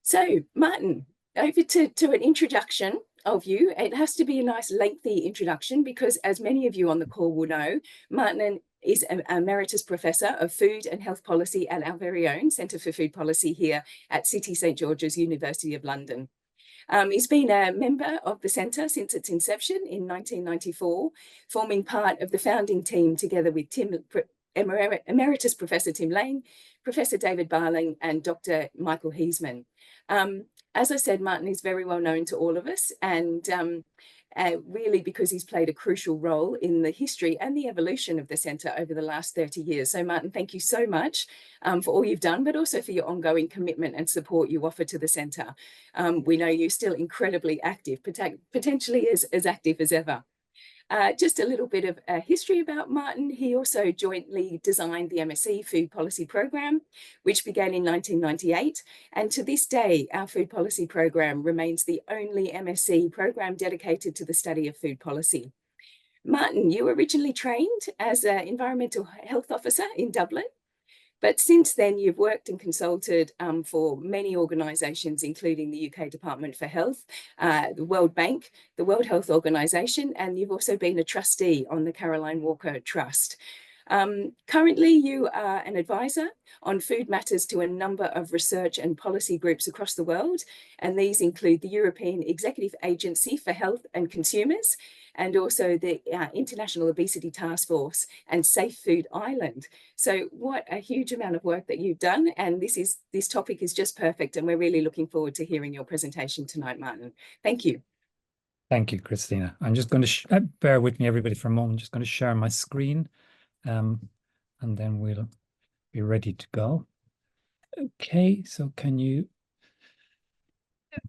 So, Martin, over to an introduction of you. It has to be a nice lengthy introduction because, as many of you on the call will know, Martin is an Emeritus Professor of Food and Health Policy at our very own Centre for Food Policy here at City St George's, University of London. He's been a member of the Centre since its inception in 1994, forming part of the founding team together with Emeritus Professor Tim Lane, Professor David Barling, and Dr. Michael Heisman. As I said, Martin is very well known to all of us, and really because he's played a crucial role in the history and the evolution of the Centre over the last 30 years. So Martin, thank you so much for all you've done, but also for your ongoing commitment and support you offer to the Centre. We know you're still incredibly active, potentially as active as ever. Just a little bit of history about Martin. He also jointly designed the MSc Food Policy Programme, which began in 1998. And to this day, our food policy programme remains the only MSc programme dedicated to the study of food policy. Martin, you were originally trained as an environmental health officer in Dublin. But since then, you've worked and consulted for many organisations, including the UK Department for Health, the World Bank, the World Health Organization, and you've also been a trustee on the Caroline Walker Trust. Currently, you are an advisor on food matters to a number of research and policy groups across the world, and these include the European Executive Agency for Health and Consumers, and also the International Obesity Task Force and Safe Food Island. So what a huge amount of work that you've done, and this topic is just perfect, and we're really looking forward to hearing your presentation tonight, Martin. Thank you. Thank you, Christina. I'm just going to bear with me, everybody, for a moment. I'm just going to share my screen, and then we'll be ready to go. Okay, so can you...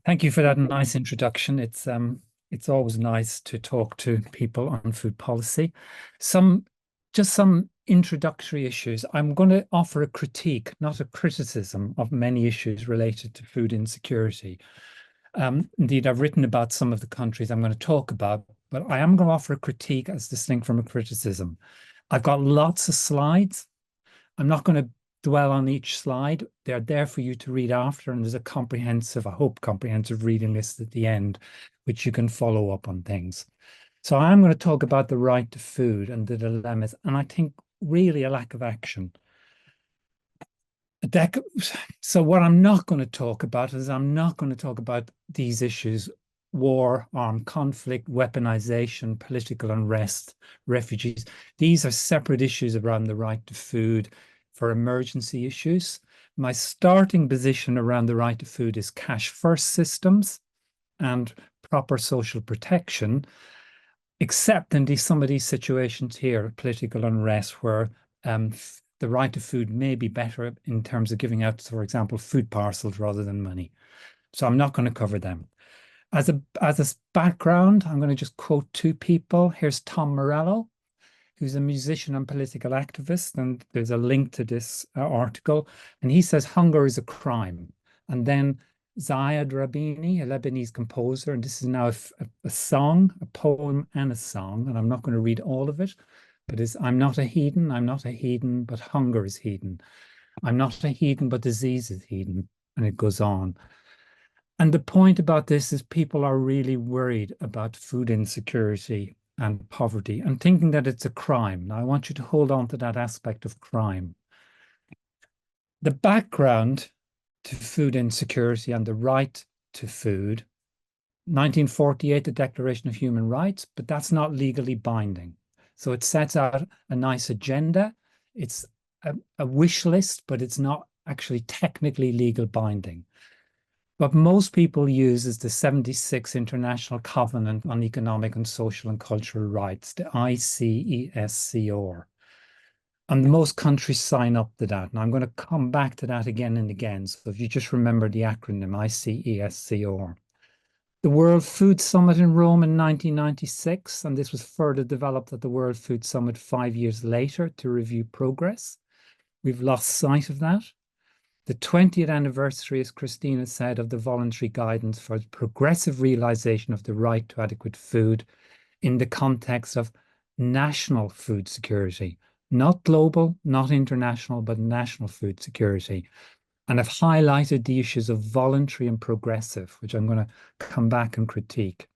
Thank you for that nice introduction. It's always nice to talk to people on food policy. Just some introductory issues. I'm going to offer a critique, not a criticism, of many issues related to food insecurity. Indeed, I've written about some of the countries I'm going to talk about, but I am going to offer a critique as distinct from a criticism. I've got lots of slides. I'm not going to dwell on each slide. They're there for you to read after, and there's a comprehensive, I hope, comprehensive reading list at the end, which you can follow up on things. So I'm going to talk about the right to food and the dilemmas, and I think really a lack of action. So what I'm not going to talk about is I'm not going to talk about these issues: war, armed conflict, weaponization, political unrest, refugees. These are separate issues around the right to food for emergency issues. My starting position around the right to food is cash first systems and proper social protection, except in some of these situations here, political unrest, where the right to food may be better in terms of giving out, for example, food parcels rather than money. So I'm not going to cover them. As a background, I'm going to just quote two people. Here's Tom Morello, who's a musician and political activist, and there's a link to this article. And he says hunger is a crime. And then Ziad Rabini, a Lebanese composer, and this is now a song, a poem and a song, and I'm not going to read all of it, but I'm not a heathen, but hunger is heathen. I'm not a heathen, but disease is heathen. And it goes on. And the point about this is people are really worried about food insecurity and poverty and thinking that it's a crime. Now, I want you to hold on to that aspect of crime. The background to food insecurity and the right to food, 1948, the Declaration of Human Rights, but that's not legally binding. So it sets out a nice agenda. It's a wish list, but it's not actually technically legal binding. What most people use is the 76 International Covenant on Economic and Social and Cultural Rights, the ICESCR. And most countries sign up to that. And I'm going to come back to that again and again. So if you just remember the acronym ICESCR. The World Food Summit in Rome in 1996, and this was further developed at the World Food Summit 5 years later to review progress. We've lost sight of that. The 20th anniversary, as Christina said, of the voluntary guidance for the progressive realization of the right to adequate food in the context of national food security, not global, not international, but national food security. And I've highlighted the issues of voluntary and progressive, which I'm going to come back and critique.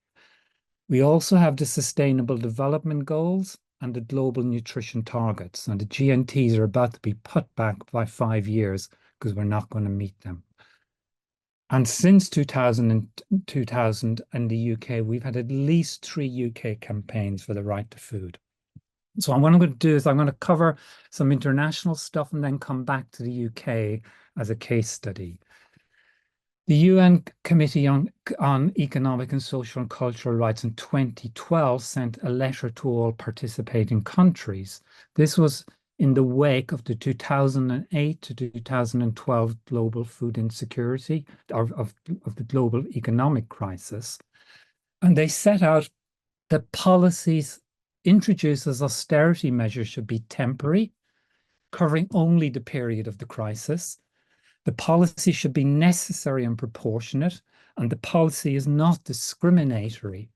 We also have the Sustainable Development Goals and the Global Nutrition Targets. And the GNTs are about to be put back by 5 years because we're not going to meet them. And since 2000 in the UK, we've had at least 3 UK campaigns for the right to food. So what I'm going to do is I'm going to cover some international stuff and then come back to the UK as a case study. The UN Committee on Economic and Social and Cultural Rights in 2012 sent a letter to all participating countries. This was in the wake of the 2008 to 2012 global food insecurity of the global economic crisis. And they set out that policies introduced as austerity measures should be temporary, covering only the period of the crisis. The policy should be necessary and proportionate, and the policy is not discriminatory.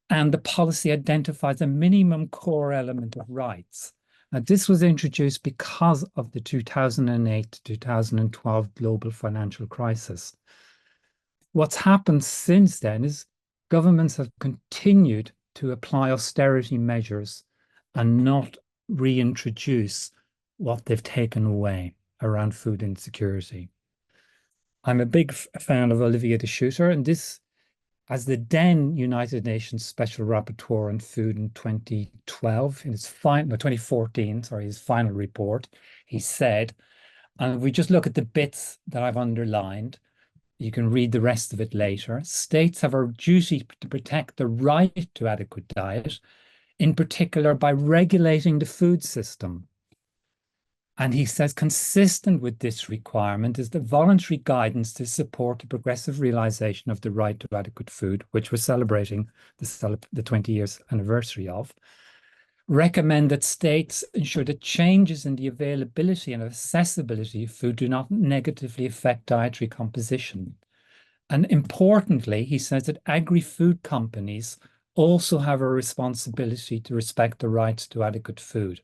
And the policy identifies a minimum core element of rights. Now, this was introduced because of the 2008 to 2012 global financial crisis. What's happened since then is governments have continued to apply austerity measures and not reintroduce what they've taken away around food insecurity. I'm a big fan of Olivier de Schutter, and this, as the then United Nations Special Rapporteur on Food in 2012, in his final, no, 2014, sorry, his final report, he said, and if we just look at the bits that I've underlined, you can read the rest of it later. States have a duty to protect the right to adequate diet, in particular by regulating the food system. And he says, consistent with this requirement is the voluntary guidance to support the progressive realization of the right to adequate food, which we're celebrating the 20 years anniversary of. Recommend that states ensure that changes in the availability and accessibility of food do not negatively affect dietary composition. And importantly, he says that agri-food companies also have a responsibility to respect the rights to adequate food.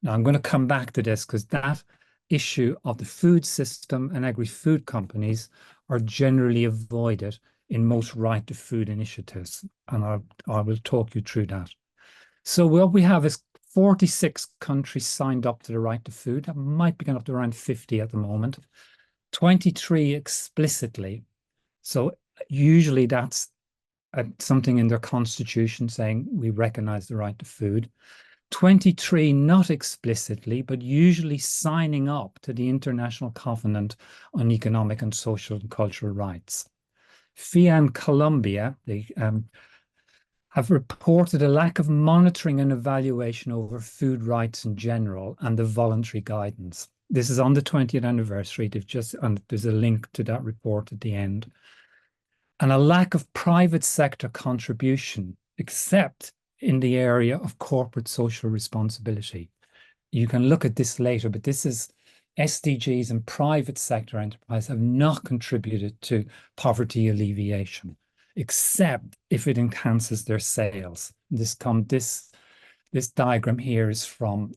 Now, I'm going to come back to this because that issue of the food system and agri-food companies are generally avoided in most right to food initiatives. And I will talk you through that. So what we have is 46 countries signed up to the right to food. That might be going up to around 50 at the moment. 23 explicitly. So usually that's something in their constitution saying we recognize the right to food. 23 not explicitly, but usually signing up to the International Covenant on Economic and Social and Cultural Rights. FIA and Colombia, they have reported a lack of monitoring and evaluation over food rights in general and the voluntary guidance. This is on the 20th anniversary. And there's a link to that report at the end. And a lack of private sector contribution, except in the area of corporate social responsibility. You can look at this later, but this is SDGs and private sector enterprise have not contributed to poverty alleviation, except if it enhances their sales. This diagram here is from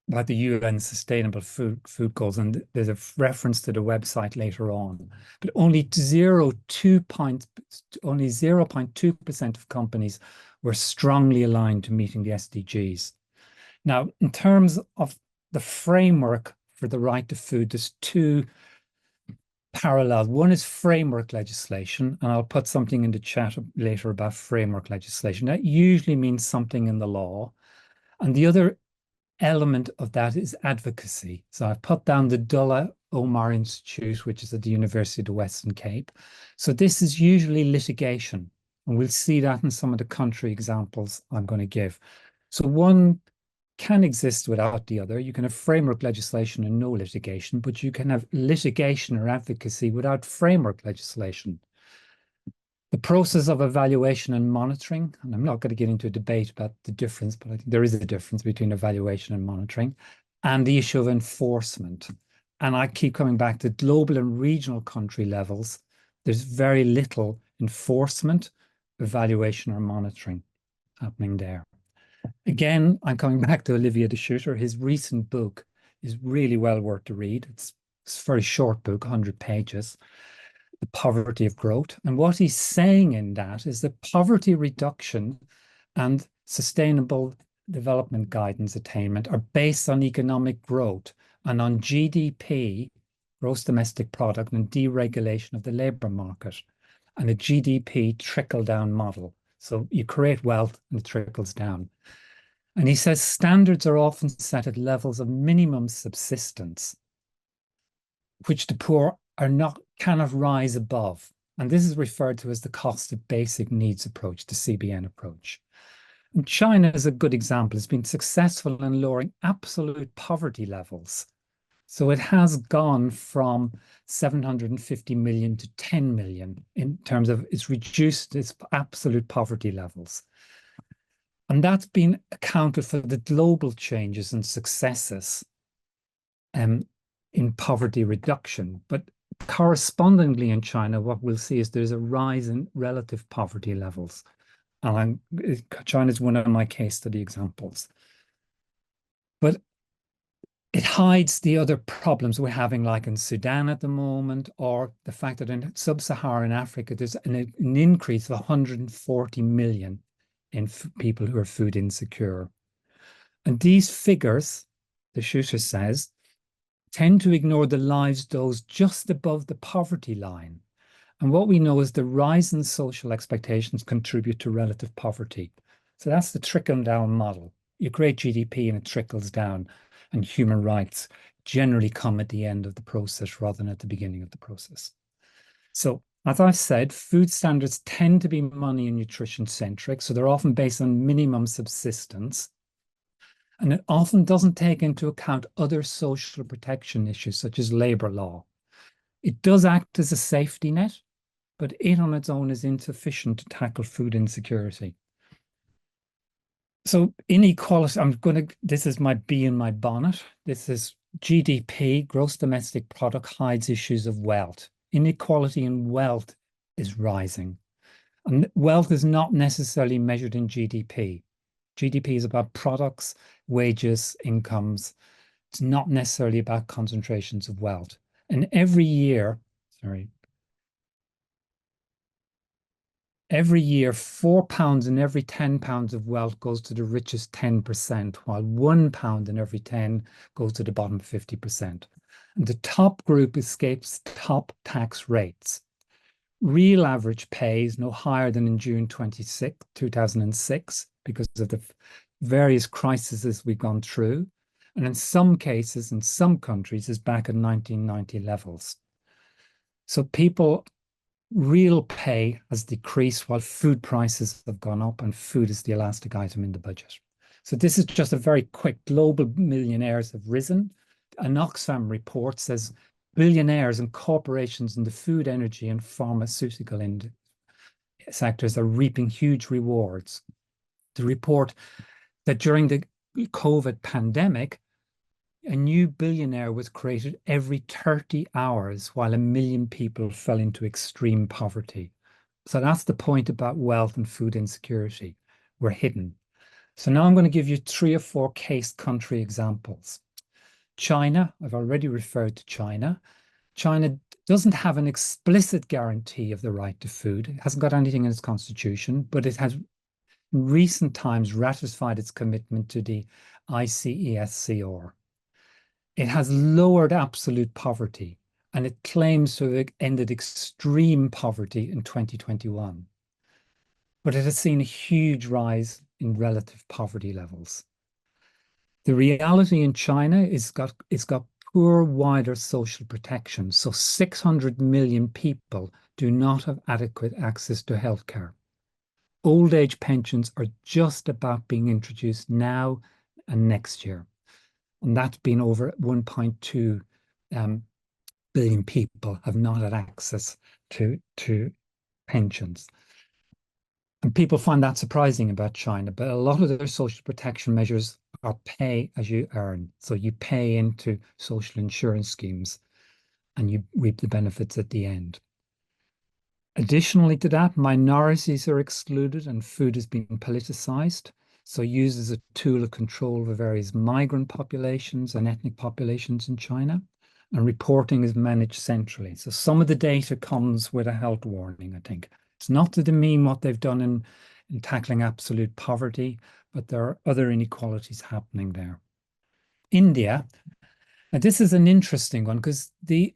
about the UN Sustainable Food Goals, and there's a reference to the website later on. But only 0.2% of companies were strongly aligned to meeting the SDGs. Now, in terms of the framework for the right to food, there's two parallels. One is framework legislation, and I'll put something in the chat later about framework legislation. That usually means something in the law. And the other element of that is advocacy. So I've put down the Dulles Omar Institute, which is at the University of the Western Cape. So this is usually litigation, and we'll see that in some of the country examples I'm going to give. So one can exist without the other. You can have framework legislation and no litigation, but you can have litigation or advocacy without framework legislation. The process of evaluation and monitoring, and I'm not going to get into a debate about the difference, but I think there is a difference between evaluation and monitoring, and the issue of enforcement. And I keep coming back to global and regional country levels. There's very little enforcement, evaluation, or monitoring happening there. Again, I'm coming back to Olivier de Schutter. His recent book is really well worth to read. It's a very short book, 100 pages, The Poverty of Growth. And what he's saying in that is that poverty reduction and sustainable development guidance attainment are based on economic growth and on GDP, gross domestic product, and deregulation of the labor market, and a GDP trickle-down model. So you create wealth and it trickles down. And he says standards are often set at levels of minimum subsistence, which the poor cannot rise above. And this is referred to as the cost of basic needs approach, the CBN approach. And China is a good example. It's been successful in lowering absolute poverty levels. So it has gone from 750 million to 10 million in terms of it's reduced its absolute poverty levels. And that's been accounted for the global changes and successes in poverty reduction. But correspondingly in China, what we'll see is there's a rise in relative poverty levels. And China is one of my case study examples. But it hides the other problems we're having, like in Sudan at the moment, or the fact that in sub-Saharan Africa, there's an increase of 140 million in people who are food insecure. And these figures, the Schuster says, tend to ignore the lives those just above the poverty line. And what we know is the rise in social expectations contribute to relative poverty. So that's the trickle-down model. You create GDP and it trickles down, and human rights generally come at the end of the process rather than at the beginning of the process. So as I've said, food standards tend to be money and nutrition centric. So they're often based on minimum subsistence. And it often doesn't take into account other social protection issues such as labor law. It does act as a safety net, but it on its own is insufficient to tackle food insecurity. So inequality, this is my bee in my bonnet. This is GDP, gross domestic product, hides issues of wealth. Inequality in wealth is rising. And wealth is not necessarily measured in GDP. GDP is about products, wages, incomes. It's not necessarily about concentrations of wealth. And every year, 4 pounds in every 10 pounds of wealth goes to the richest 10%, while 1 pound in every 10 goes to the bottom 50%. And the top group escapes top tax rates. Real average pay is no higher than in June 2006 because of the various crises we've gone through. And in some cases, in some countries, is back at 1990 levels. So real pay has decreased while food prices have gone up, and food is the elastic item in the budget. So this is just a very quick. Global millionaires have risen. An Oxfam report says billionaires and corporations in the food, energy, and pharmaceutical sectors are reaping huge rewards. The report that during the COVID pandemic, a new billionaire was created every 30 hours while 1 million people fell into extreme poverty. So that's the point about wealth and food insecurity. We're hidden. So now I'm going to give you 3 or 4 case country examples. China, I've already referred to China. China doesn't have an explicit guarantee of the right to food. It hasn't got anything in its constitution, but it has in recent times ratified its commitment to the ICESCR. It has lowered absolute poverty, and it claims to have ended extreme poverty in 2021. But it has seen a huge rise in relative poverty levels. The reality in China is it's got poor wider social protection. So 600 million people do not have adequate access to healthcare. Old age pensions are just about being introduced now and next year. And that's been over 1.2 billion people have not had access to pensions. And people find that surprising about China, but a lot of their social protection measures are pay as you earn. So you pay into social insurance schemes and you reap the benefits at the end. Additionally to that, minorities are excluded and food is being politicized. So used as a tool of control over various migrant populations and ethnic populations in China. And reporting is managed centrally. So some of the data comes with a health warning, I think. It's not to demean what they've done in tackling absolute poverty, but there are other inequalities happening there. India, and this is an interesting one because the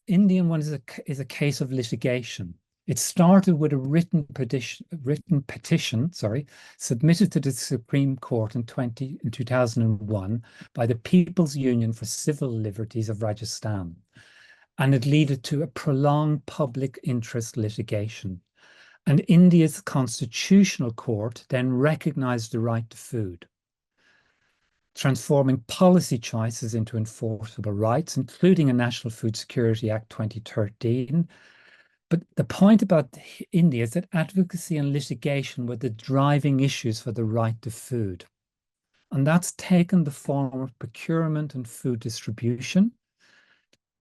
Indian one is a case of litigation. It started with a written petition, submitted to the Supreme Court in 2001 by the People's Union for Civil Liberties of Rajasthan. And it led to a prolonged public interest litigation. And India's constitutional court then recognized the right to food, transforming policy choices into enforceable rights, including a National Food Security Act 2013. But the point about India is that advocacy and litigation were the driving issues for the right to food. And that's taken the form of procurement and food distribution.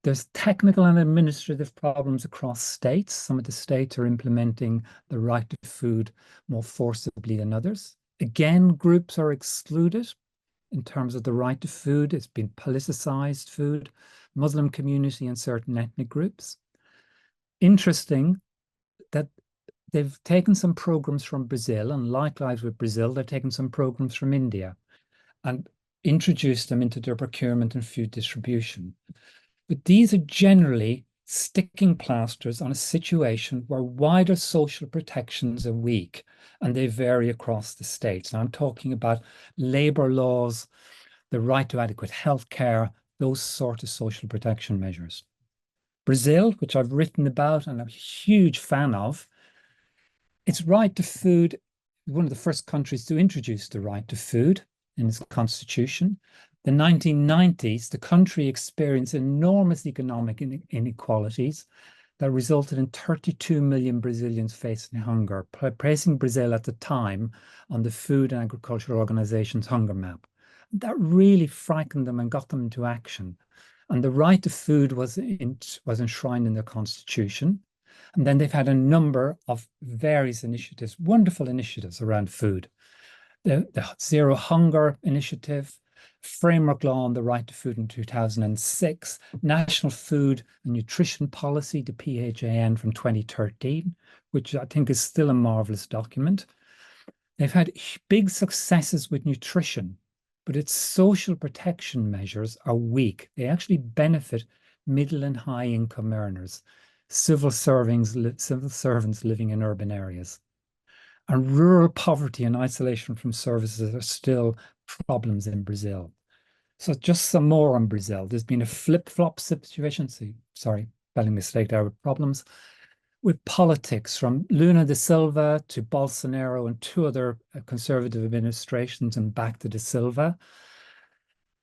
There's technical and administrative problems across states. Some of the states are implementing the right to food more forcibly than others. Again, groups are excluded in terms of the right to food. It's been politicized food, Muslim community and certain ethnic groups. Interesting that they've taken some programs from Brazil, and likewise with Brazil, they've taken some programs from India and introduced them into their procurement and food distribution. But these are generally sticking plasters on a situation where wider social protections are weak and they vary across the states. And I'm talking about labor laws, the right to adequate health care, those sort of social protection measures. Brazil, which I've written about and I'm a huge fan of, its right to food, one of the first countries to introduce the right to food in its constitution. The 1990s, the country experienced enormous economic inequalities that resulted in 32 million Brazilians facing hunger, placing Brazil at the time on the Food and Agriculture Organization's hunger map. That really frightened them and got them into action. And the right to food was enshrined in their constitution. And then they've had a number of various initiatives, wonderful initiatives around food. The Zero Hunger Initiative, Framework Law on the Right to Food in 2006, National Food and Nutrition Policy, the PHAN from 2013, which I think is still a marvelous document. They've had big successes with nutrition, but its social protection measures are weak. They actually benefit middle and high income earners, civil servants living in urban areas. And rural poverty and isolation from services are still problems in Brazil. So just some more on Brazil. There's been a flip-flop situation. Sorry, spelling mistake there with problems with politics from Lula da Silva to Bolsonaro and two other conservative administrations and back to da Silva.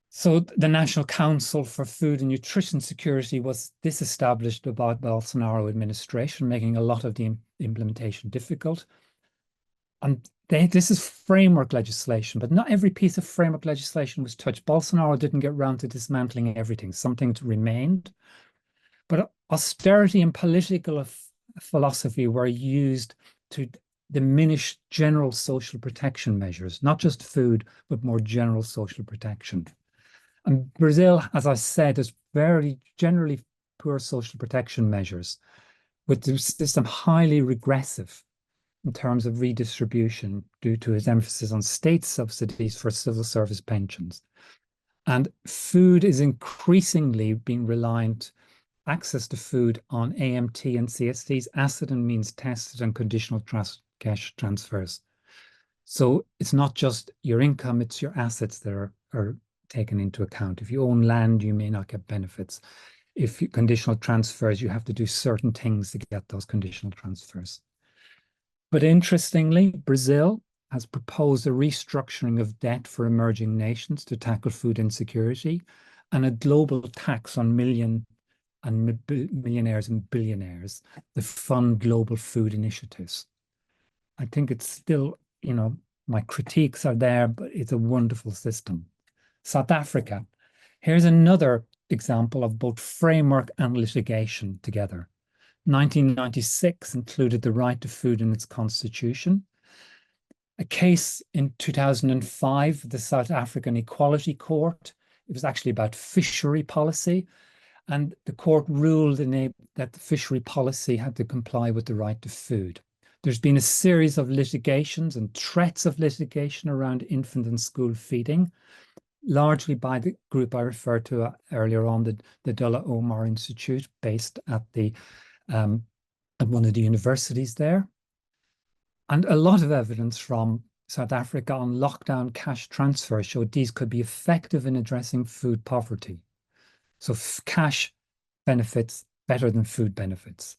So the National Council for Food and Nutrition Security was disestablished by Bolsonaro administration, making a lot of the implementation difficult. And this is framework legislation, but not every piece of framework legislation was touched. Bolsonaro didn't get round to dismantling everything. Some things remained. But austerity and political philosophy were used to diminish general social protection measures, not just food, but more general social protection. And Brazil, as I said, has very generally poor social protection measures, with the system highly regressive in terms of redistribution due to its emphasis on state subsidies for civil service pensions. And food is increasingly being reliant, access to food on AMT and CSTs, acid and means tested and conditional cash transfers. So it's not just your income, it's your assets that are taken into account. If you own land, you may not get benefits. If you conditional transfers, you have to do certain things to get those conditional transfers. But interestingly, Brazil has proposed a restructuring of debt for emerging nations to tackle food insecurity and a global tax on millionaires and billionaires to fund global food initiatives. I think it's still, my critiques are there, but it's a wonderful system. South Africa. Here's another example of both framework and litigation together. 1996 included the right to food in its constitution. A case in 2005, the South African Equality Court. It was actually about fishery policy, and the court ruled that the fishery policy had to comply with the right to food. There's been a series of litigations and threats of litigation around infant and school feeding, largely by the group I referred to earlier on, the Dullah Omar Institute, based at at one of the universities there. And a lot of evidence from South Africa on lockdown cash transfers showed these could be effective in addressing food poverty. So cash benefits better than food benefits.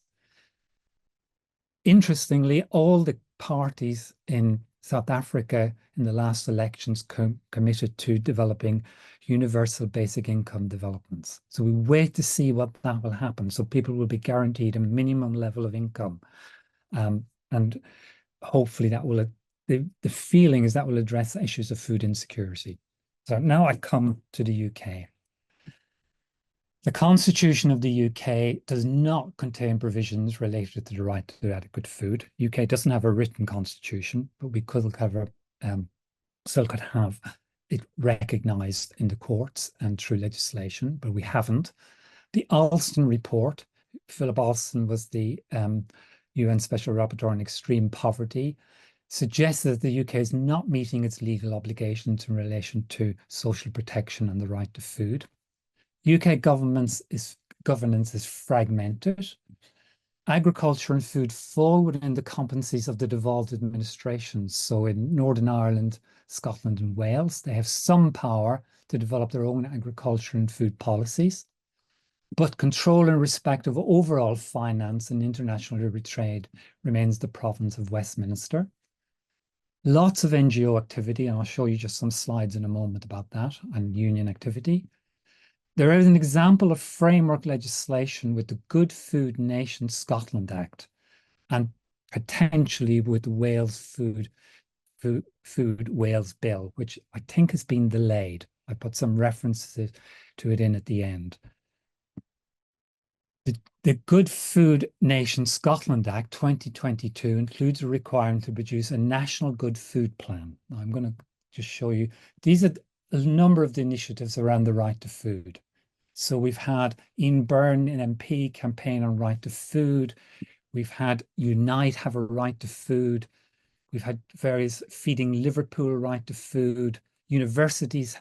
Interestingly, all the parties in South Africa in the last elections committed to developing universal basic income developments. So we wait to see what that will happen. So people will be guaranteed a minimum level of income. And hopefully that will, the feeling is that will address issues of food insecurity. So now I come to the UK. The Constitution of the UK does not contain provisions related to the right to adequate food. UK doesn't have a written constitution, but we could have still could have it recognised in the courts and through legislation, but we haven't. The Alston report, Philip Alston was the UN Special Rapporteur on Extreme Poverty, suggests that the UK is not meeting its legal obligations in relation to social protection and the right to food. UK governance is fragmented. Agriculture and food fall within the competencies of the devolved administrations. So in Northern Ireland, Scotland and Wales, they have some power to develop their own agriculture and food policies, but control and respect of overall finance and international trade remains the province of Westminster. Lots of NGO activity, and I'll show you just some slides in a moment about that, and union activity. There is an example of framework legislation with the Good Food Nation Scotland Act and potentially with the Wales Food Wales Bill, which I think has been delayed. I put some references to it in at the end. The Good Food Nation Scotland Act 2022 includes a requirement to produce a national good food plan. Now, I'm going to just show you. These are a number of the initiatives around the right to food. So we've had Ian Byrne, an MP, campaign on right to food. We've had Unite have a right to food. We've had various Feeding Liverpool right to food. Universities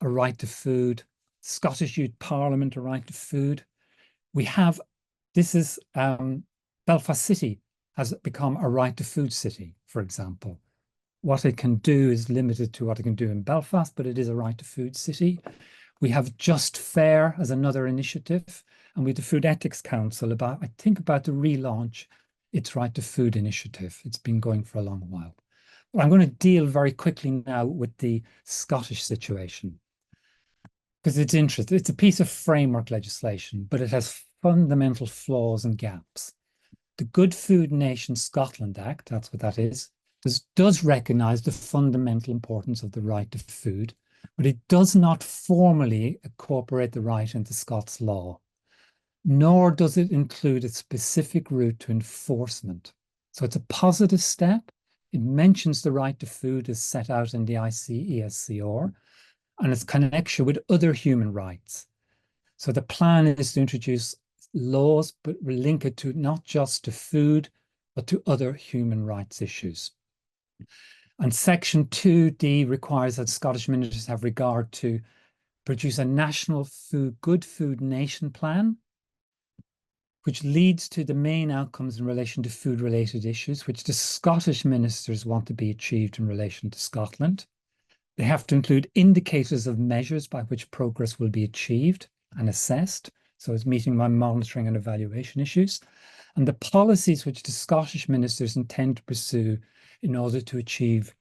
a right to food. Scottish Youth Parliament a right to food. We have, Belfast City has become a right to food city, for example. What it can do is limited to what it can do in Belfast, but it is a right to food city. We have Just Fair as another initiative, and we have the Food Ethics Council about the relaunch its Right to Food initiative. It's been going for a long while. But I'm going to deal very quickly now with the Scottish situation because it's interesting. It's a piece of framework legislation, but it has fundamental flaws and gaps. The Good Food Nation Scotland Act, that's what that is, does recognise the fundamental importance of the right to food, but it does not formally incorporate the right into Scots law, nor does it include a specific route to enforcement. So it's a positive step. It mentions the right to food as set out in the ICESCR and its connection with other human rights. So the plan is to introduce laws, but link it to not just to food, but to other human rights issues. And Section 2D requires that Scottish ministers have regard to produce a national good food nation plan, which leads to the main outcomes in relation to food-related issues, which the Scottish ministers want to be achieved in relation to Scotland. They have to include indicators of measures by which progress will be achieved and assessed. So it's meeting my monitoring and evaluation issues, and the policies which the Scottish ministers intend to pursue in order to achieve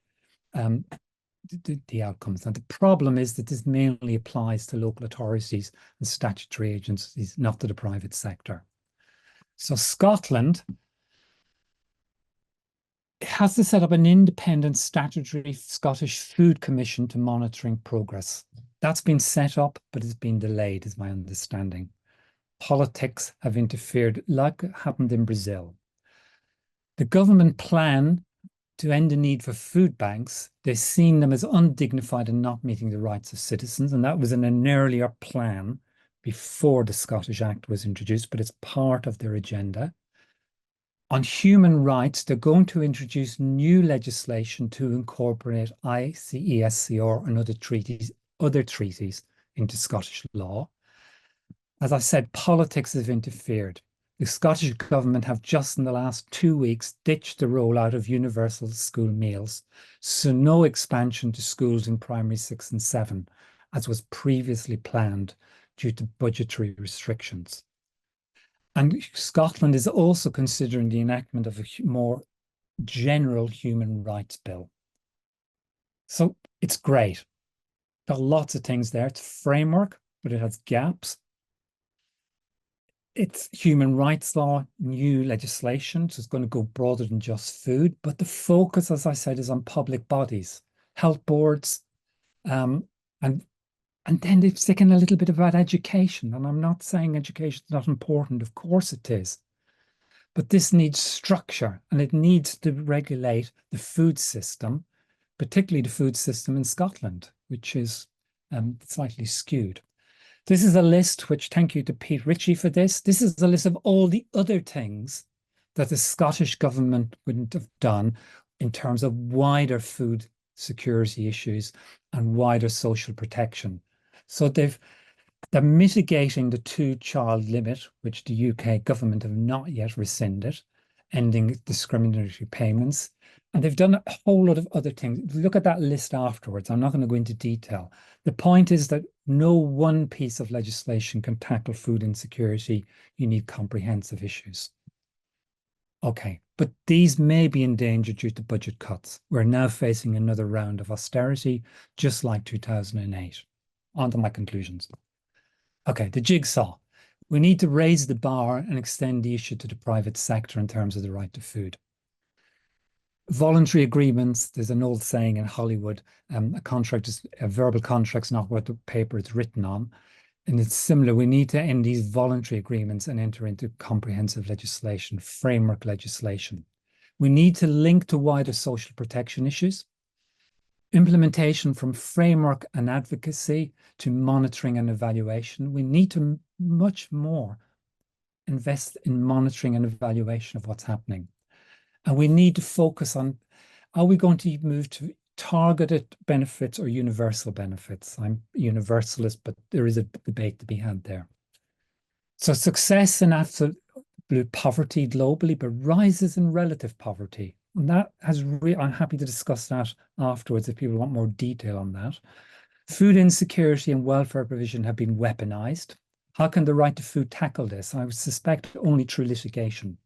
the outcomes. Now, the problem is that this mainly applies to local authorities and statutory agencies, not to the private sector. So Scotland has to set up an independent statutory Scottish Food Commission to monitoring progress. That's been set up, but it's been delayed, is my understanding. Politics have interfered, like happened in Brazil. The government plan to end the need for food banks. They've seen them as undignified and not meeting the rights of citizens. And that was in an earlier plan before the Scottish Act was introduced, but it's part of their agenda. On human rights, they're going to introduce new legislation to incorporate ICESCR and other treaties into Scottish law. As I said, politics have interfered. The Scottish government have just in the last 2 weeks ditched the rollout of universal school meals, so no expansion to schools in primary 6 and 7, as was previously planned due to budgetary restrictions. And Scotland is also considering the enactment of a more general human rights bill. So it's great. There are lots of things there. It's a framework, but it has gaps. It's human rights law, new legislation, so it's going to go broader than just food. But the focus, as I said, is on public bodies, health boards, and then they've taken a little bit about education. And I'm not saying education is not important. Of course it is. But this needs structure, and it needs to regulate the food system, particularly the food system in Scotland, which is slightly skewed. This is a list, which thank you to Pete Ritchie for this. This is a list of all the other things that the Scottish government wouldn't have done in terms of wider food security issues and wider social protection. So they're mitigating the 2-child limit, which the UK government have not yet rescinded, ending discriminatory payments. And they've done a whole lot of other things. Look at that list afterwards. I'm not going to go into detail. The point is that no one piece of legislation can tackle food insecurity. You need comprehensive issues. Okay, but these may be in danger due to budget cuts. We're now facing another round of austerity, just like 2008. On to my conclusions. Okay, the jigsaw. We need to raise the bar and extend the issue to the private sector in terms of the right to food. Voluntary agreements, there's an old saying in Hollywood, a verbal contract's not what the paper it's written on. And it's similar. We need to end these voluntary agreements and enter into comprehensive legislation, framework legislation. We need to link to wider social protection issues. Implementation from framework and advocacy to monitoring and evaluation. We need to much more invest in monitoring and evaluation of what's happening. And we need to focus on, are we going to move to targeted benefits or universal benefits? I'm universalist, but there is a debate to be had there. So success in absolute poverty globally, but rises in relative poverty. And that has I'm happy to discuss that afterwards if people want more detail on that. Food insecurity and welfare provision have been weaponized. How can the right to food tackle this? I would suspect only through litigation.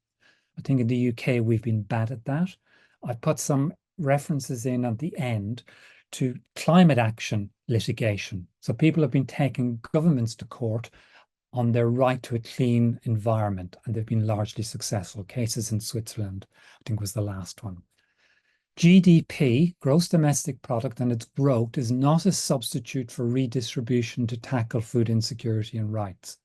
I think in the UK, we've been bad at that. I put some references in at the end to climate action litigation. So people have been taking governments to court on their right to a clean environment, and they've been largely successful. Cases in Switzerland, I think, was the last one. GDP, gross domestic product, and its growth is not a substitute for redistribution to tackle food insecurity and rights.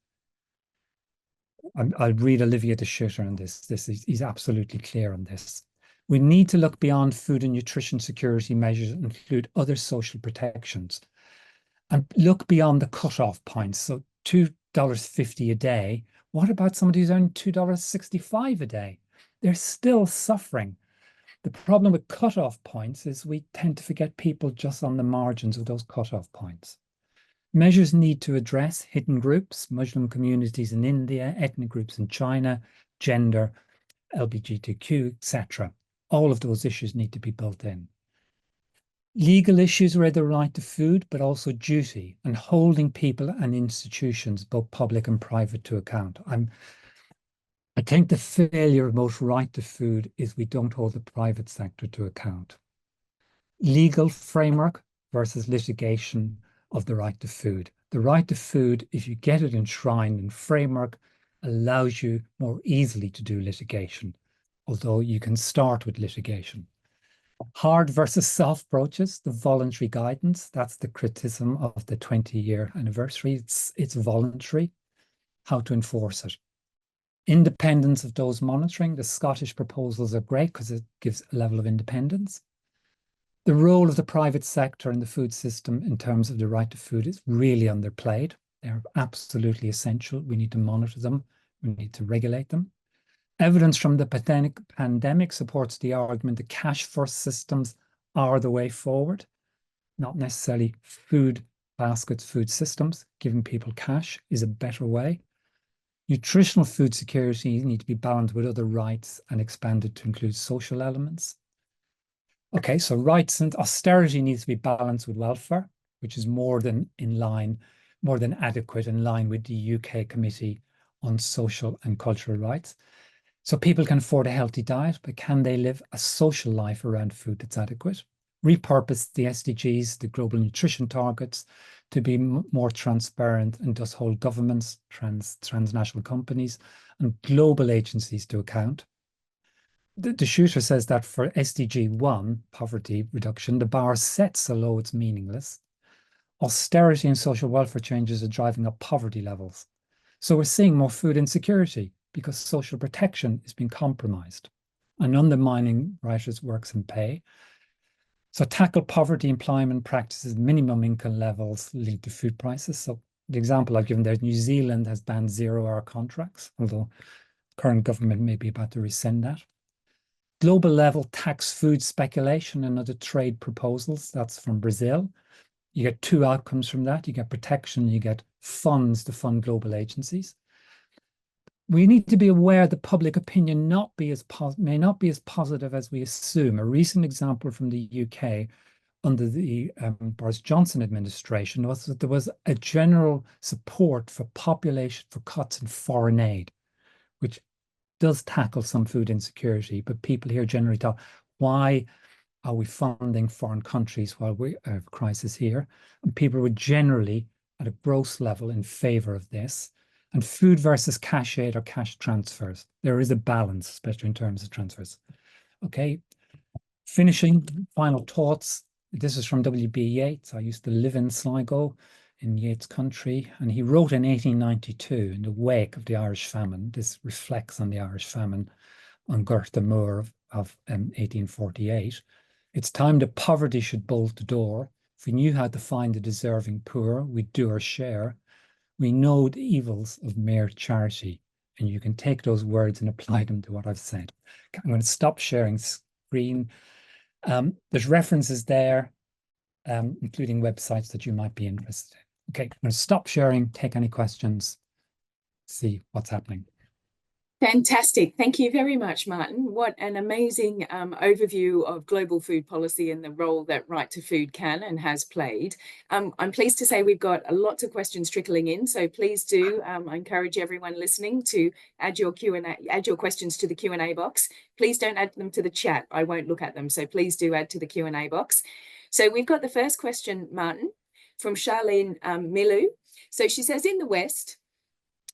I'll read Olivier de Schutter on this. He's absolutely clear on this. We need to look beyond food and nutrition security measures and include other social protections and look beyond the cutoff points. So $2.50 a day. What about somebody who's earning $2.65 a day? They're still suffering. The problem with cutoff points is we tend to forget people just on the margins of those cutoff points. Measures need to address hidden groups, Muslim communities in India, ethnic groups in China, gender, LGBTQ, etc. All of those issues need to be built in. Legal issues are the right to food, but also duty and holding people and institutions, both public and private, to account. I think the failure of most right to food is we don't hold the private sector to account. Legal framework versus litigation of the right to food. The right to food, if you get it enshrined in framework, allows you more easily to do litigation, although you can start with litigation. Hard versus soft approaches, the voluntary guidance, that's the criticism of the 20-year anniversary. It's voluntary. How to enforce it. Independence of those monitoring. The Scottish proposals are great because it gives a level of independence. The role of the private sector in the food system in terms of the right to food is really underplayed. They're absolutely essential. We need to monitor them. We need to regulate them. Evidence from the pandemic supports the argument that cash first systems are the way forward, not necessarily food baskets, food systems. Giving people cash is a better way. Nutritional food security need to be balanced with other rights and expanded to include social elements. Okay, so rights and austerity needs to be balanced with welfare, which is more than adequate, in line with the UK Committee on Social and Cultural Rights. So people can afford a healthy diet, but can they live a social life around food that's adequate? Repurpose the SDGs, the global nutrition targets, to be more transparent, and thus hold governments, transnational companies, and global agencies to account. The shooter says that for SDG 1, poverty reduction, the bar set so low it's meaningless. Austerity and social welfare changes are driving up poverty levels. So we're seeing more food insecurity because social protection is being compromised and undermining writers' works and pay. So tackle poverty, employment practices, minimum income levels lead to food prices. So the example I've given there, New Zealand has banned 0-hour contracts, although current government may be about to rescind that. Global level tax food speculation and other trade proposals. That's from Brazil. You get two outcomes from that. You get protection, you get funds to fund global agencies. We need to be aware that public opinion may not be as positive as we assume. A recent example from the UK under the Boris Johnson administration was that there was a general support for cuts in foreign aid, which does tackle some food insecurity, but people here generally talk, why are we funding foreign countries while we have a crisis here? And people were generally at a gross level in favor of this. And food versus cash aid or cash transfers. There is a balance, especially in terms of transfers. Okay, finishing, final thoughts. This is from W.B. Yeats. I used to live in Sligo in Yeats' country, and he wrote in 1892 in the wake of the Irish famine. This reflects on the Irish famine on Gurtha Moor of 1848. It's time that poverty should bolt the door. If we knew how to find the deserving poor, we'd do our share. We know the evils of mere charity. And you can take those words and apply them to what I've said. I'm going to stop sharing screen. There's references there, including websites that you might be interested in. Okay, I'm going to stop sharing, take any questions, see what's happening. Fantastic. Thank you very much, Martin. What an amazing overview of global food policy and the role that Right to Food can and has played. I'm pleased to say we've got lots of questions trickling in, so please do. I encourage everyone listening to add your questions to the Q&A box. Please don't add them to the chat. I won't look at them, so please do add to the Q&A box. So we've got the first question, Martin, from Charlene Milu. So she says, in the West,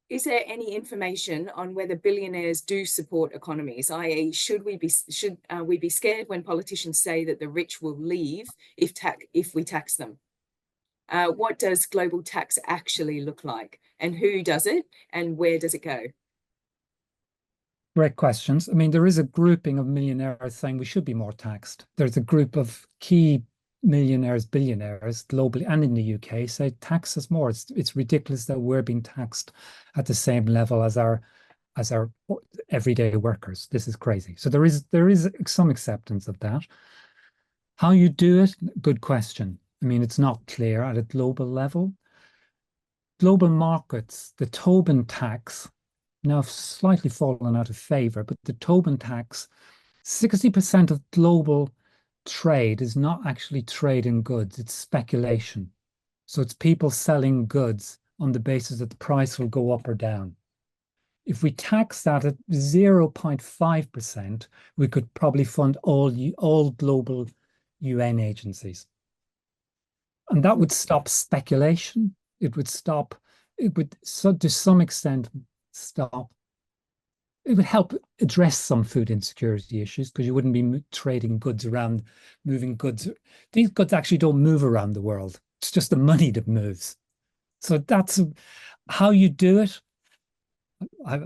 is there any information on whether billionaires do support economies, i.e., should we be scared when politicians say that the rich will leave if we tax them? What does global tax actually look like, and who does it, and where does it go? Great questions. I mean, there is a grouping of millionaires saying we should be more taxed. There's a group of key millionaires, billionaires globally and in the UK say tax us more. It's ridiculous that we're being taxed at the same level as our everyday workers. This is crazy. So there is some acceptance of that. How you do it? Good question. I mean, it's not clear at a global level. Global markets, the Tobin tax, now slightly fallen out of favor, but the Tobin tax, 60% of global trade is not actually trade in goods, it's speculation. So it's people selling goods on the basis that the price will go up or down. If we tax that at 0.5%, we could probably fund all global UN agencies. And that would stop speculation. It would to some extent stop. It would help address some food insecurity issues because you wouldn't be trading goods around, moving goods. These goods actually don't move around the world. It's just the money that moves. So that's how you do it. I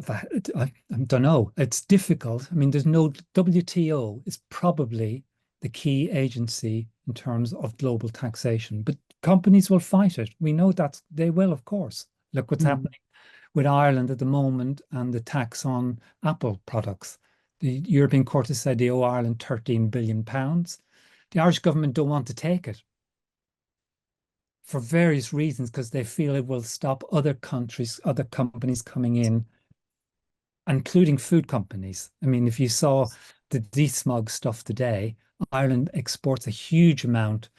don't know. It's difficult. I mean, there's no WTO is probably the key agency in terms of global taxation, but companies will fight it. We know that they will, of course. Look what's Mm. happening with Ireland at the moment and the tax on Apple products. The European Court has said they owe Ireland 13 billion pounds. The Irish government don't want to take it for various reasons because they feel it will stop other countries, other companies coming in, including food companies. I mean, if you saw the desmog stuff today, Ireland exports a huge amount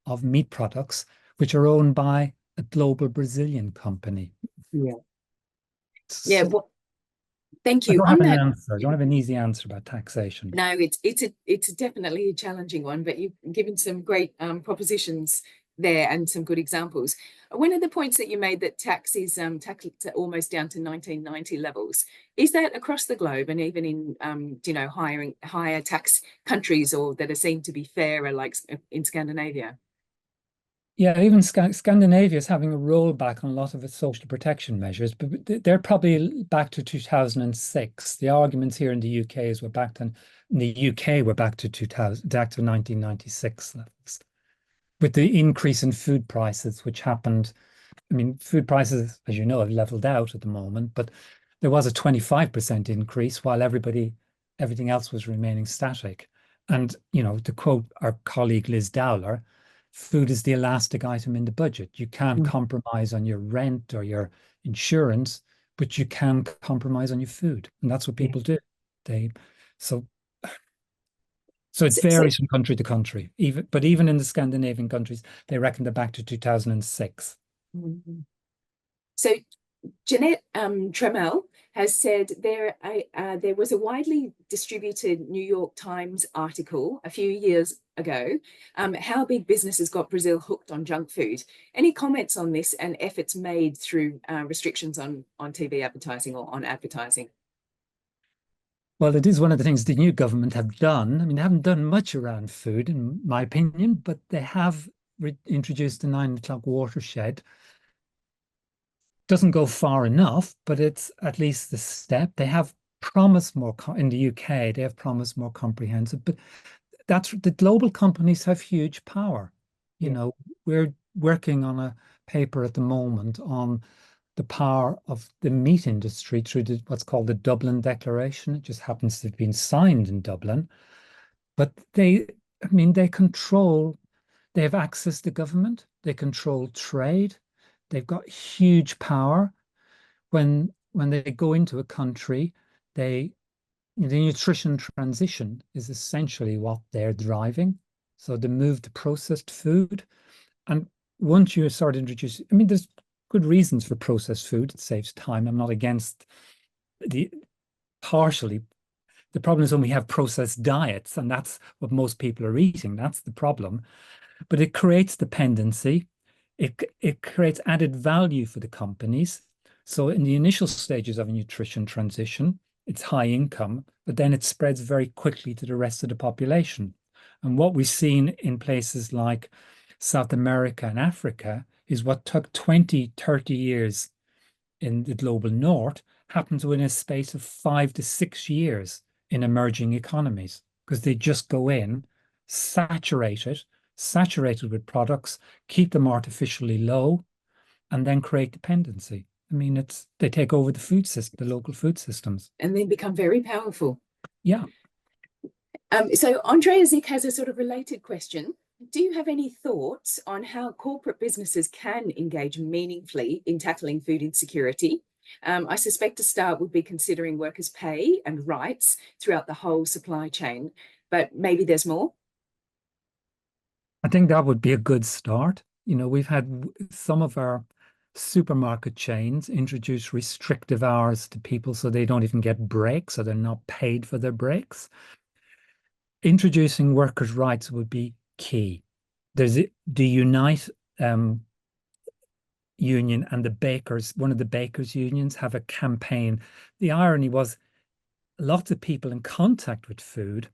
of meat products, which are owned by a global Brazilian company. Yeah. Yeah. So Well, thank I you. don't have On an that, answer. I don't have an easy answer about taxation. no, it's definitely a challenging one, but you've given some great propositions there and some good examples. One of the points that you made that tax is tax almost down to 1990 levels. Is that across the globe and even in higher tax countries or that are seen to be fairer, like in Scandinavia? Yeah, even Scandinavia is having a rollback on a lot of its social protection measures, but they're probably back to 2006. The arguments here in the UK is in the UK we're back to 2000, back to 1996 levels. With the increase in food prices, which happened, I mean, food prices, as you know, have leveled out at the moment, but there was a 25% increase while everything else was remaining static. And, to quote our colleague Liz Dowler, food is the elastic item in the budget. You can't Mm. compromise on your rent or your insurance, but you can compromise on your food. And that's what Yeah. people do. They so so it So, so, varies from country to country. Even in the Scandinavian countries, they reckon they're back to 2006. Mhm. So Jeanette Tremel has said there was a widely distributed New York Times article a few years ago, how big businesses got Brazil hooked on junk food. Any comments on this and efforts made through restrictions on TV advertising or on advertising? Well, it is one of the things the new government have done. I mean, they haven't done much around food, in my opinion, but they have introduced the 9 o'clock watershed. Doesn't go far enough, but it's at least the step. They have promised more in the UK. They have promised more comprehensive, but that's the global companies have huge power. You Yeah. know, we're working on a paper at the moment on the power of the meat industry through what's called the Dublin Declaration. It just happens to have been signed in Dublin. But I mean, they have access to government, they control trade, they've got huge power. When they go into a country, they the nutrition transition is essentially what they're driving. So the move to processed food. And once you start introducing, I mean, there's good reasons for processed food. It saves time. I'm not against the partially. The problem is when we have processed diets, and that's what most people are eating. That's the problem. But it creates dependency. It creates added value for the companies. So in the initial stages of a nutrition transition, it's high income, but then it spreads very quickly to the rest of the population. And what we've seen in places like South America and Africa is what took 20, 30 years in the global north happens within a space of 5 to 6 years in emerging economies because they just go in, saturate it, saturated with products, keep them artificially low, and then create dependency. I mean, they take over the food system, the local food systems. And then become very powerful. Yeah. So Andrea Zick has a sort of related question. Do you have any thoughts on how corporate businesses can engage meaningfully in tackling food insecurity? I suspect a start would be considering workers' pay and rights throughout the whole supply chain, but maybe there's more. I think that would be a good start. We've had some of our supermarket chains introduce restrictive hours to people so they don't even get breaks, so they're not paid for their breaks. Introducing workers' rights would be key. There's the Unite union and one of the bakers unions have a campaign. The irony was lots of people in contact with food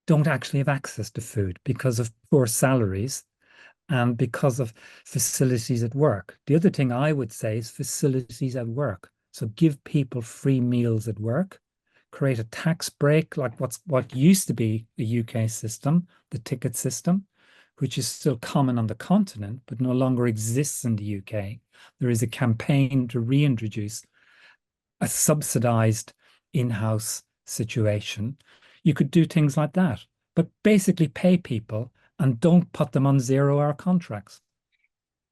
don't actually have access to food because of poor salaries and because of facilities at work. The other thing I would say is facilities at work. So give people free meals at work, create a tax break like what used to be a UK system, the ticket system, which is still common on the continent, but no longer exists in the UK. There is a campaign to reintroduce a subsidized in-house situation. You could do things like that, but basically pay people and don't put them on 0-hour contracts.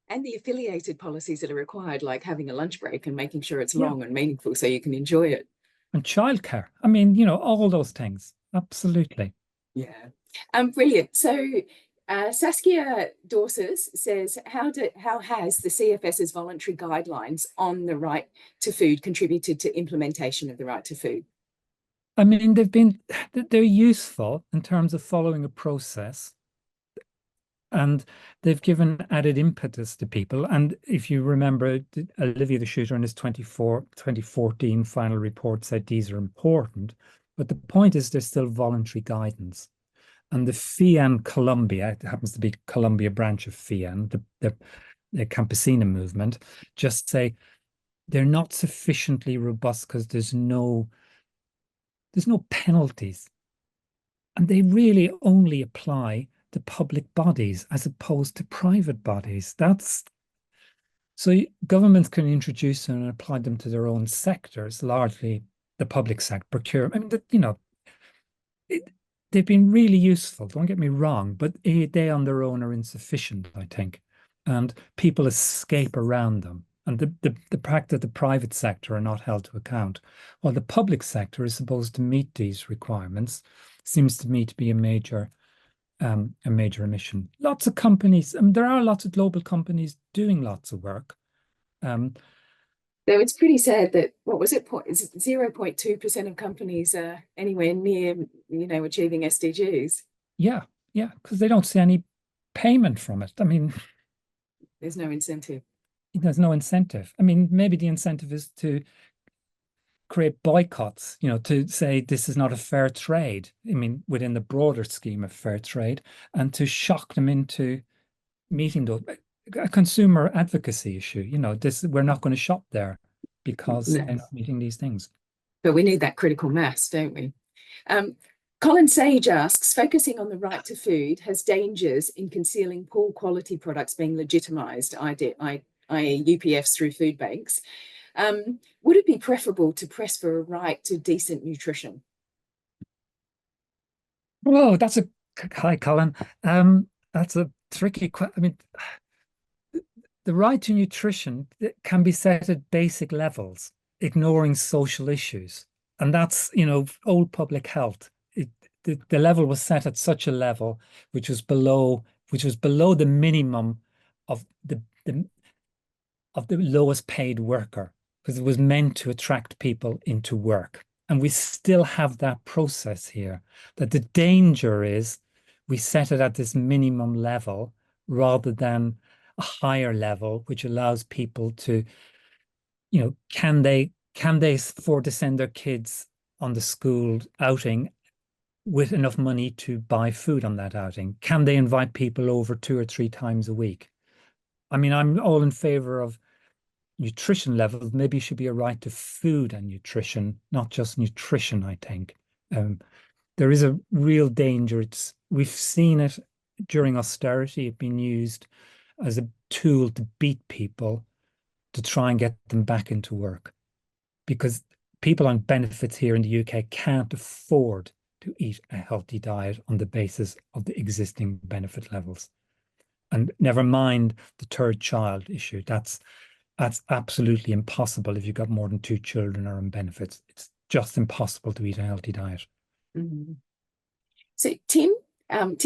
And the affiliated policies that are required, like having a lunch break and making sure it's Yeah. long and meaningful so you can enjoy it. And childcare. I mean, you know, all those things. Absolutely. Yeah. Brilliant. So Saskia Dorses says, how has the CFS's voluntary guidelines on the right to food contributed to implementation of the right to food? I mean, they're useful in terms of following a process, and they've given added impetus to people. And if you remember, Olivier the Shooter in his 2014 final report said these are important. But the point is, there's still voluntary guidance. And the FIAN Colombia, it happens to be Colombia branch of FIAN, the Campesina movement, just say they're not sufficiently robust because there's no penalties. And they really only apply to public bodies as opposed to private bodies. That's so governments can introduce them and apply them to their own sectors, largely the public sector, procurement. I mean, it, they've been really useful. Don't get me wrong, but they on their own are insufficient, I think, and people escape around them. And the fact that the private sector are not held to account, while the public sector is supposed to meet these requirements, seems to me to be a major omission. Lots of companies, there are lots of global companies doing lots of work. Though it's pretty sad that, what was it, 0.2% of companies are anywhere near, achieving SDGs. Yeah, yeah, because they don't see any payment from it. I mean, There's no incentive. there's no incentive. I mean, maybe the incentive is to create boycotts, to say this is not a fair trade. I mean, within the broader scheme of fair trade, and to shock them into meeting those a consumer advocacy issue. This we're not going to shop there because No. they're not meeting these things. But we need that critical mass, don't we? Um, Colin Sage asks, focusing on the right to food has dangers in concealing poor quality products being legitimised, i.e. UPFs through food banks. Would it be preferable to press for a right to decent nutrition? Whoa, hi, Colin. That's a tricky question. I mean, the right to nutrition can be set at basic levels, ignoring social issues. And that's, old public health. The level was set at such a level which was below the minimum of the lowest paid worker, because it was meant to attract people into work. And we still have that process here, that the danger is we set it at this minimum level rather than a higher level, which allows people to, can they afford to send their kids on the school outing with enough money to buy food on that outing? Can they invite people over 2 or 3 times a week? I mean, I'm all in favor of nutrition levels. Maybe it should be a right to food and nutrition, not just nutrition, I think. There is a real danger. We've seen it during austerity. It's been used as a tool to beat people to try and get them back into work, because people on benefits here in the UK can't afford to eat a healthy diet on the basis of the existing benefit levels. And never mind the third child issue. That's absolutely impossible if you've got more than 2 children or on benefits. It's just impossible to eat a healthy diet. Mm. So Tim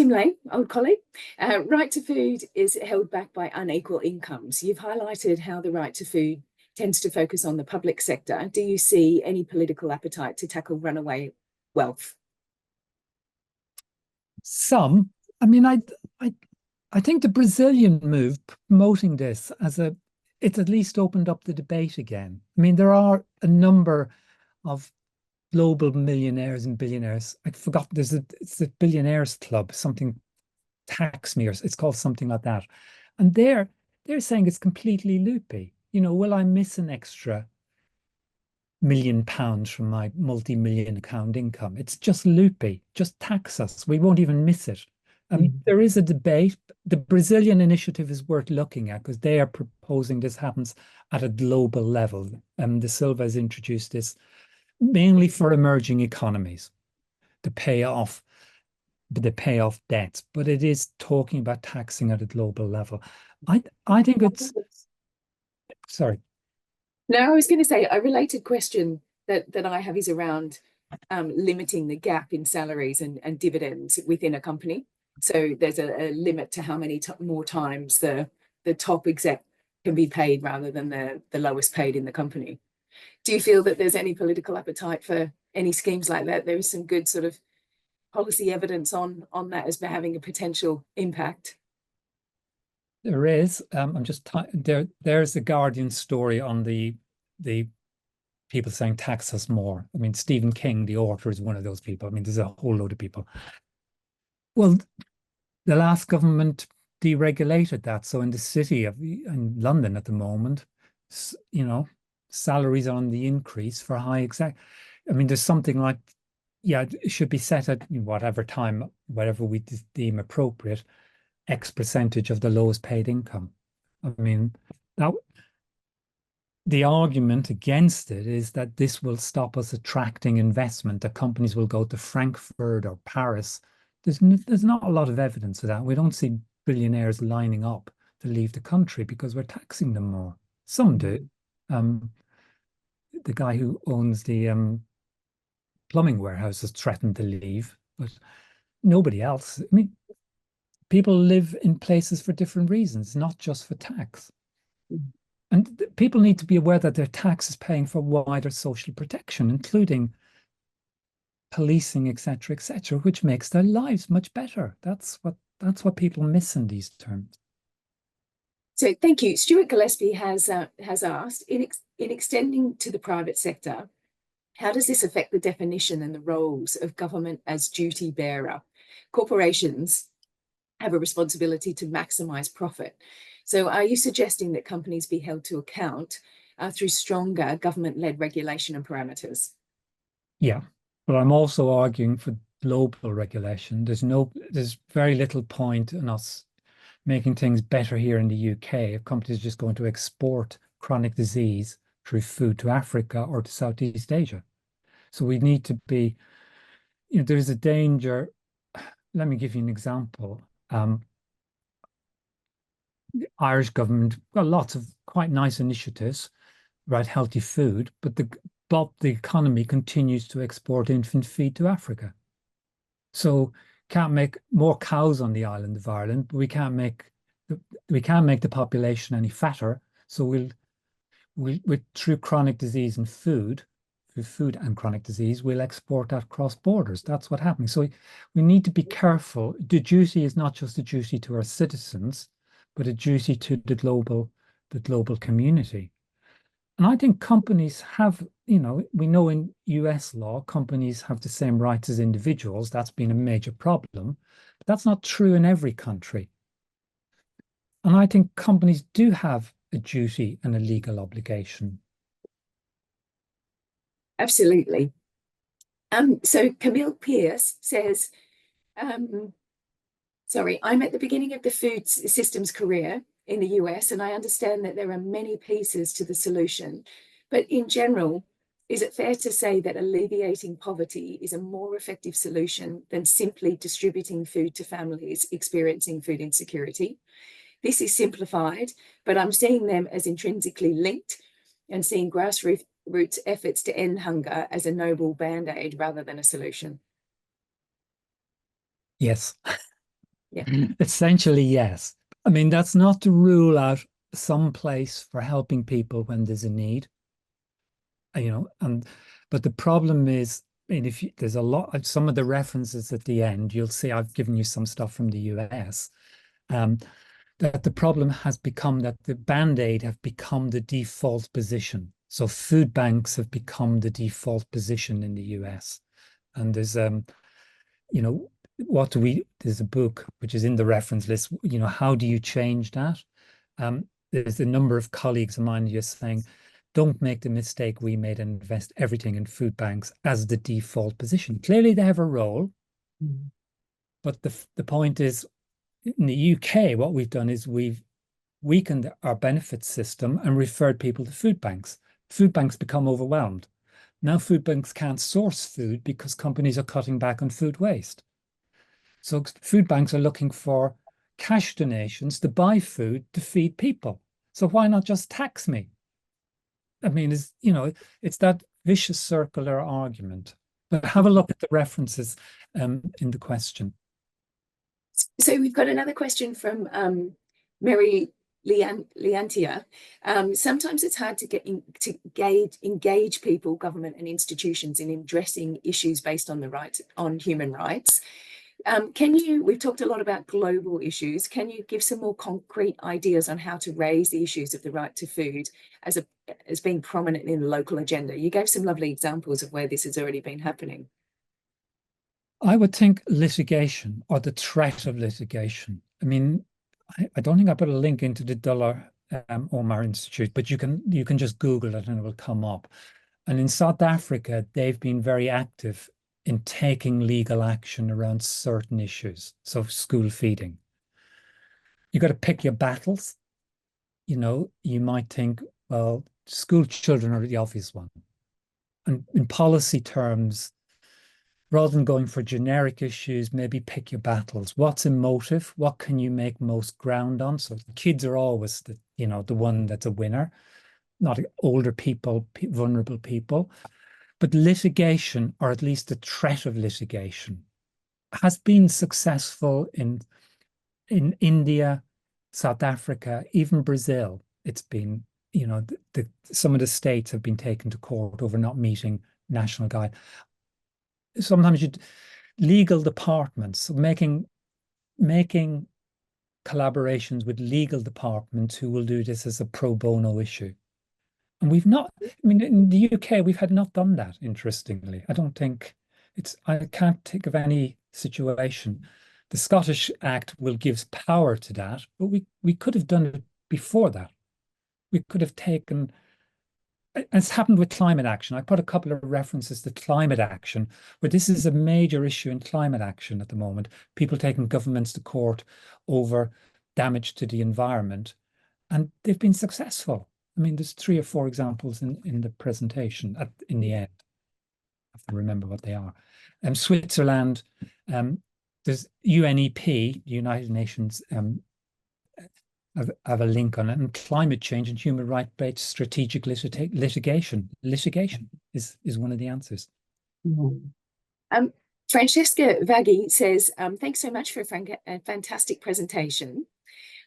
Lane, old colleague, right to food is held back by unequal incomes. You've highlighted how the right to food tends to focus on the public sector. Do you see any political appetite to tackle runaway wealth? Some, I mean, I think the Brazilian move promoting this it's at least opened up the debate again. I mean, there are a number of global millionaires and billionaires. I forgot it's the billionaires club, something tax me, or it's called something like that. And they're saying it's completely loopy. Will I miss an extra £1 million from my multi-million pound income. It's just loopy. Just tax us. We won't even miss it. There is a debate. The Brazilian initiative is worth looking at because they are proposing this happens at a global level. De Silva has introduced this mainly for emerging economies to pay off debts, but it is talking about taxing at a global level. I think it's sorry. No, I was going to say a related question that I have is around limiting the gap in salaries and dividends within a company. So there's a limit to how many more times the top exec can be paid rather than the lowest paid in the company. Do you feel that there's any political appetite for any schemes like that? There is some good sort of policy evidence on that as having a potential impact. There is. I'm just there. There's the Guardian story on the people saying tax us more. I mean, Stephen King, the author, is one of those people. I mean, there's a whole load of people. Well, the last government deregulated that. So in the city of in London at the moment, you know, salaries are on the increase for high exec. I mean, there's something like, yeah, it should be set at whatever time, whatever we deem appropriate, X percentage of the lowest paid income. I mean, that the argument against it is that this will stop us attracting investment, that companies will go to Frankfurt or Paris. There's not a lot of evidence of that. We don't see billionaires lining up to leave the country because we're taxing them more. Some do. The guy who owns the plumbing warehouse has threatened to leave, but nobody else. I mean, people live in places for different reasons, not just for tax. And people need to be aware that their tax is paying for wider social protection, including policing, etc., which makes their lives much better. That's what people miss in these terms. So thank you. Stuart Gillespie has asked, in extending to the private sector, how does this affect the definition and the roles of government as duty bearer? Corporations have a responsibility to maximize profit. So are you suggesting that companies be held to account through stronger government-led regulation and parameters? Yeah, but I'm also arguing for global regulation. There's very little point in us making things better here in the UK if companies are just going to export chronic disease through food to Africa or to Southeast Asia. So we need to be, there's a danger. Let me give you an example. The Irish government got lots of quite nice initiatives about healthy food, but the economy continues to export infant feed to Africa. So can't make more cows on the island of Ireland, but we can't make the population any fatter. So we'll through chronic disease and through food and chronic disease, we'll export that cross borders. That's what happens. So we need to be careful. The duty is not just a duty to our citizens, but a duty to the global community. And I think companies have, we know in US law, companies have the same rights as individuals. That's been a major problem. But that's not true in every country. And I think companies do have a duty and a legal obligation. Absolutely. So Camille Pierce says, sorry, I'm at the beginning of the food systems career in the US, and I understand that there are many pieces to the solution. But in general, is it fair to say that alleviating poverty is a more effective solution than simply distributing food to families experiencing food insecurity? This is simplified, but I'm seeing them as intrinsically linked and seeing grassroots efforts to end hunger as a noble band-aid rather than a solution. Yes. Yeah. Essentially, yes. I mean, that's not to rule out some place for helping people when there's a need, but the problem is, I mean, there's a lot of some of the references at the end, you'll see I've given you some stuff from the US, that the problem has become that the Band-Aid have become the default position. So food banks have become the default position in the US. And there's, there's a book which is in the reference list, how do you change that? There's a number of colleagues of mine just saying don't make the mistake we made and invest everything in food banks as the default position. Clearly, they have a role, but the point is, in the UK, what we've done is we've weakened our benefit system and referred people to food banks. Food banks become overwhelmed. Now food banks can't source food because companies are cutting back on food waste. So food banks are looking for cash donations to buy food to feed people. So why not just tax me? I mean, it's that vicious circular argument. But have a look at the references in the question. So we've got another question from Mary Leantia. Sometimes it's hard to engage people, government, and institutions in addressing issues based on human rights. We've talked a lot about global issues. Can you give some more concrete ideas on how to raise the issues of the right to food as being prominent in the local agenda? You gave some lovely examples of where this has already been happening. I would think litigation or the threat of litigation. I mean, I don't think I put a link into the Dollar Omar Institute, but you can just Google it and it will come up. And in South Africa, they've been very active in taking legal action around certain issues. So school feeding. You got to pick your battles. You might think, well, school children are the obvious one. And in policy terms, rather than going for generic issues, maybe pick your battles. What's emotive? What can you make most ground on? So the kids are always the one that's a winner, not older people, vulnerable people. But litigation, or at least the threat of litigation, has been successful in India, South Africa, even Brazil. It's been, some of the states have been taken to court over not meeting national guide. Sometimes legal departments making collaborations with legal departments who will do this as a pro bono issue. And we've not, I mean, in the UK, we've had not done that, interestingly. I can't think of any situation. The Scottish Act will give power to that, but we could have done it before that. We could have taken, it's happened with climate action. I put a couple of references to climate action, where this is a major issue in climate action at the moment. People taking governments to court over damage to the environment, and they've been successful. I mean, there's 3 or 4 examples in the presentation in the end. I have to remember what they are. Switzerland, there's UNEP, United Nations, have a link on it, and climate change and human rights-based strategic litigation. Litigation is one of the answers. Francesca Vaghi says, thanks so much for a fantastic presentation.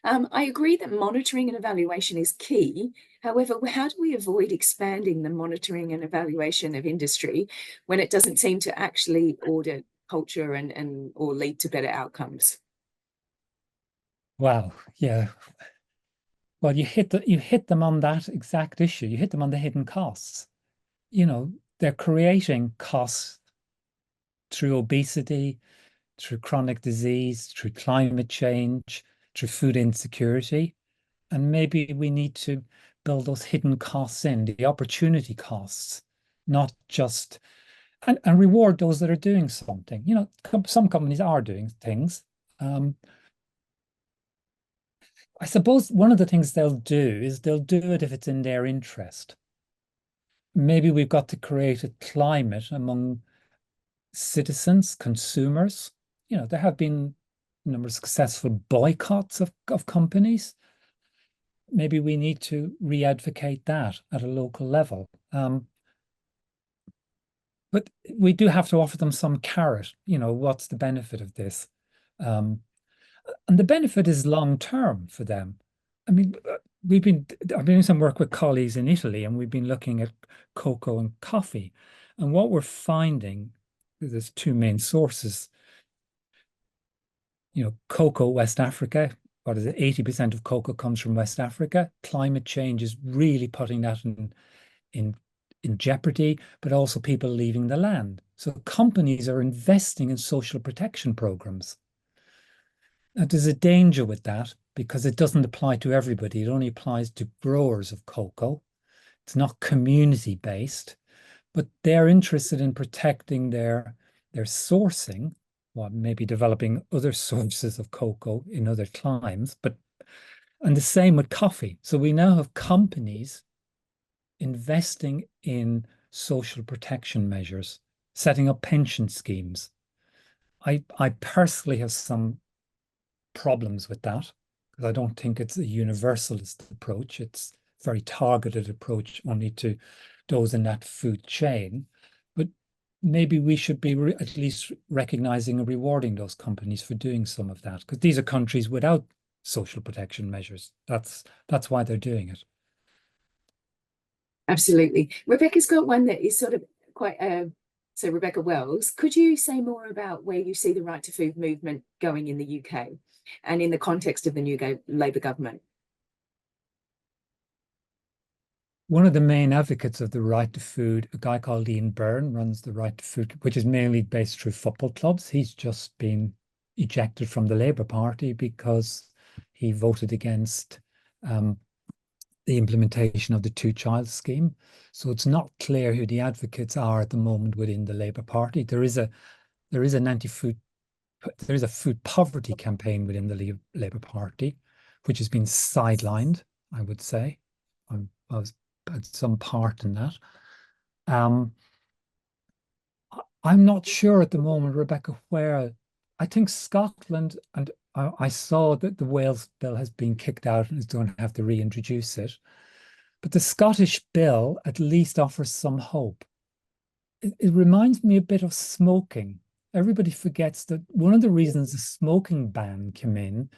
I agree that monitoring and evaluation is key. However, how do we avoid expanding the monitoring and evaluation of industry when it doesn't seem to actually audit culture or lead to better outcomes? Wow, yeah. Well, you hit them on that exact issue. You hit them on the hidden costs. They're creating costs through obesity, through chronic disease, through climate change, through food insecurity. And maybe we need to build those hidden costs in, the opportunity costs, not just, and reward those that are doing something. Some companies are doing things. I suppose one of the things they'll do is they'll do it if it's in their interest. Maybe we've got to create a climate among citizens, consumers. There have been a number of successful boycotts of companies. Maybe we need to re-advocate that at a local level. But we do have to offer them some carrot. What's the benefit of this? And the benefit is long term for them. I mean, I've been doing some work with colleagues in Italy, and we've been looking at cocoa and coffee. And what we're finding, there's 2 main sources. Cocoa, West Africa, what is it? 80% of cocoa comes from West Africa. Climate change is really putting that in jeopardy, but also people leaving the land. So companies are investing in social protection programs. Now, there's a danger with that because it doesn't apply to everybody. It only applies to growers of cocoa. It's not community-based, but they're interested in protecting their sourcing, well, maybe developing other sources of cocoa in other climes, and the same with coffee. So we now have companies investing in social protection measures, setting up pension schemes. I personally have some problems with that because I don't think it's a universalist approach. It's a very targeted approach only to those in that food chain. But maybe we should be at least recognizing and rewarding those companies for doing some of that, because these are countries without social protection measures. That's why they're doing it. Absolutely. Rebecca's got one that is sort of quite, so Rebecca Wells, could you say more about where you see the right to food movement going in the UK and in the context of the new Labour government? One of the main advocates of the right to food, a guy called Ian Byrne, runs the right to food, which is mainly based through football clubs. He's just been ejected from the Labour Party because he voted against the implementation of the two-child scheme. So it's not clear who the advocates are at the moment within the Labour Party. There is a food poverty campaign within the Labour Party, which has been sidelined, I would say. I was had some part in that. I'm not sure at the moment, Rebecca, where I think Scotland, and I saw that the Wales bill has been kicked out and is going to have to reintroduce it. But the Scottish bill at least offers some hope. It reminds me a bit of smoking. Everybody forgets that one of the reasons the smoking ban came in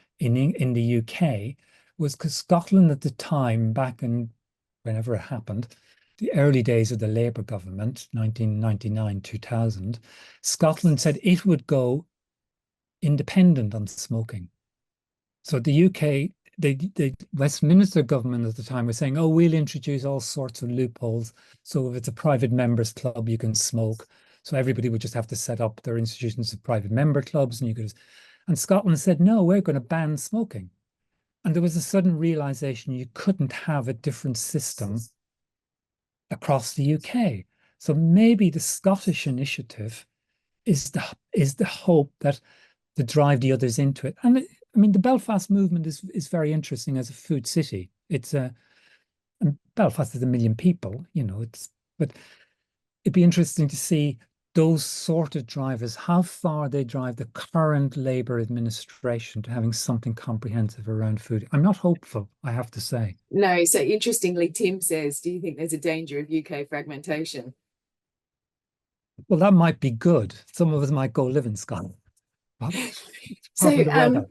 the UK was because Scotland at the time, back in whenever it happened, the early days of the Labour government, 1999, 2000, Scotland said it would go independent on smoking. So the UK, the Westminster government at the time was saying, oh, we'll introduce all sorts of loopholes. So if it's a private members club, you can smoke. So everybody would just have to set up their institutions of private member clubs, and you could. And Scotland said, no, we're going to ban smoking. And there was a sudden realization you couldn't have a different system across the UK. So maybe the Scottish initiative is the hope that to drive the others into it. And I mean, the Belfast movement is very interesting as a food city. It's and Belfast is 1 million people, but it'd be interesting to see those sort of drivers, how far they drive the current Labour administration to having something comprehensive around food. I'm not hopeful, I have to say. No, so interestingly, Tim says, do you think there's a danger of UK fragmentation? Well, that might be good. Some of us might go live in Scotland. So The weather.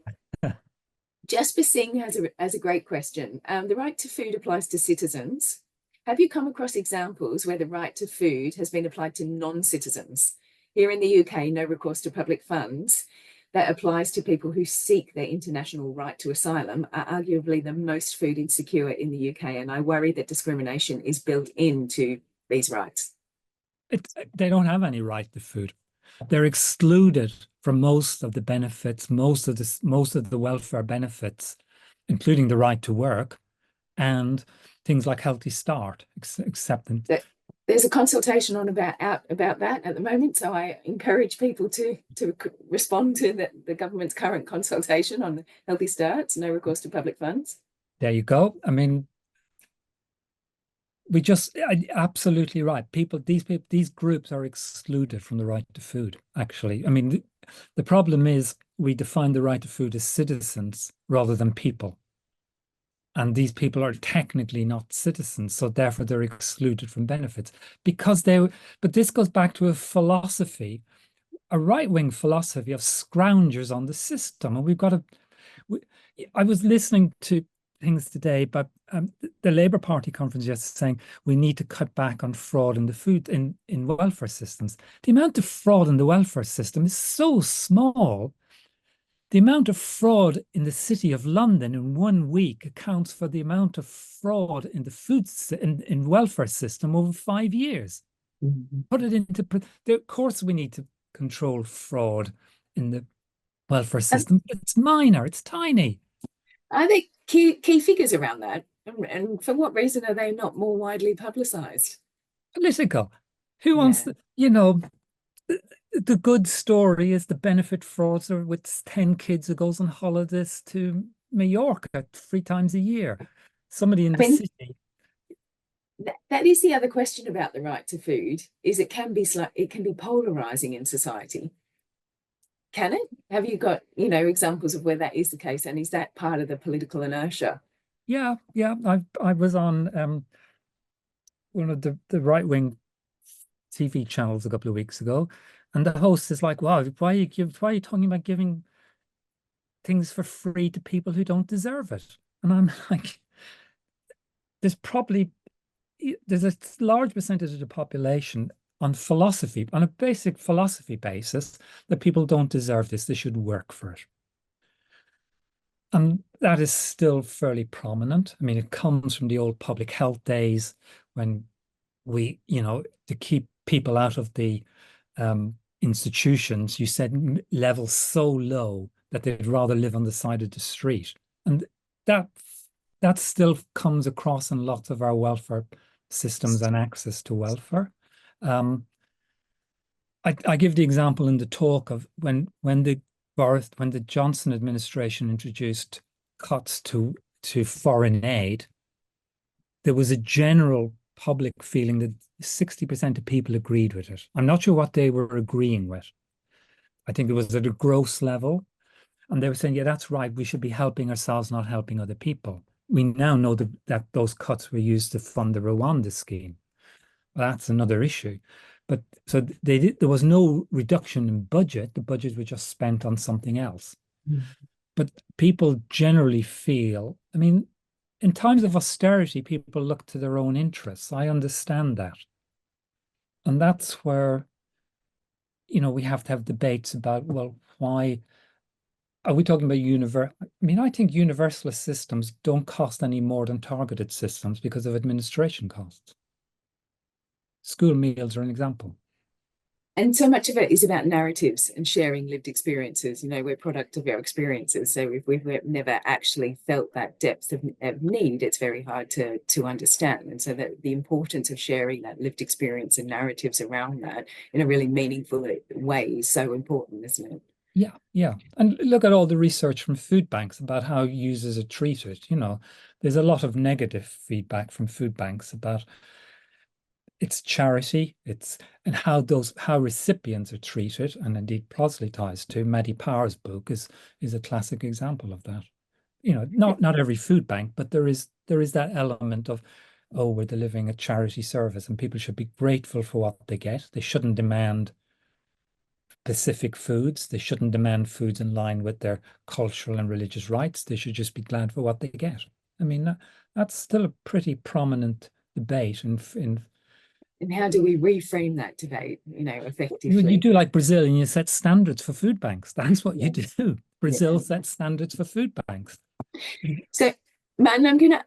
Jasper Singh has a great question. The right to food applies to citizens. Have you come across examples where the right to food has been applied to non-citizens? Here in the UK, no recourse to public funds that applies to people who seek their international right to asylum are arguably the most food insecure in the UK, and I worry that discrimination is built into these rights. They don't have any right to food. They're excluded from most of the benefits, most of the welfare benefits, including the right to work and things like Healthy Start, acceptance. There's a consultation on about that at the moment, so I encourage people to respond to the government's current consultation on Healthy Starts, no recourse to public funds. There you go. I mean, absolutely right. These groups are excluded from the right to food, actually. I mean, the problem is we define the right to food as citizens rather than people. And these people are technically not citizens, so therefore they're excluded from benefits but this goes back to a philosophy, a right-wing philosophy of scroungers on the system. And I was listening to things today, but the Labour Party conference yesterday saying we need to cut back on fraud in the food in welfare systems. The amount of fraud in the welfare system is so small. The amount of fraud in the City of London in 1 week accounts for the amount of fraud in the in welfare system over 5 years. Mm-hmm. Put it into, of course, we need to control fraud in the welfare system. It's minor, it's tiny. Are there key figures around that? And for what reason are they not more widely publicized? Political. Who wants Yeah. the, the good story is the benefit fraudster with 10 kids who goes on holidays to Mallorca 3 times a year. Somebody in I the mean, city. that is the other question about the right to food, is it can be polarizing in society. Can it? Have you got, examples of where that is the case? And is that part of the political inertia? Yeah, yeah. I was on one of the right-wing TV channels a couple of weeks ago, and the host is like, "Wow, why are you talking about giving things for free to people who don't deserve it?" And I'm like, there's probably there's a large percentage of the population on philosophy, on a basic philosophy basis, that people don't deserve this. They should work for it. And that is still fairly prominent. I mean, it comes from the old public health days when to keep people out of the institutions, you said levels so low that they'd rather live on the side of the street. And that that still comes across in lots of our welfare systems and access to welfare. Um, I give the example in the talk of when the Johnson administration introduced cuts to foreign aid, there was a general public feeling that 60% of people agreed with it. I'm not sure what they were agreeing with. I think it was at a gross level. And they were saying, yeah, that's right. We should be helping ourselves, not helping other people. We now know that those cuts were used to fund the Rwanda scheme. Well, that's another issue. But so there was no reduction in budget. The budget was just spent on something else. Mm. But people generally feel, I mean, in times of austerity, people look to their own interests. I understand that. And that's where, we have to have debates about, well, why are we talking about I mean, I think universalist systems don't cost any more than targeted systems because of administration costs. School meals are an example. And so much of it is about narratives and sharing lived experiences. We're product of our experiences. So if we've never actually felt that depth of need, it's very hard to understand. And so that the importance of sharing that lived experience and narratives around that in a really meaningful way is so important, isn't it? Yeah, yeah. And look at all the research from food banks about how users are treated. There's a lot of negative feedback from food banks about its charity, and how recipients are treated, and indeed proselytized to. Maddie Power's book is a classic example of that. Not every food bank, but there is that element of, oh, we're delivering a charity service, and people should be grateful for what they get. They shouldn't demand specific foods. They shouldn't demand foods in line with their cultural and religious rights. They should just be glad for what they get. I mean, that's still a pretty prominent debate in And how do we reframe that debate, you effectively? do like Brazil and you set standards for food banks. That's what you Yeah. do. Brazil Yeah. sets standards for food banks. So, Martin, I'm going to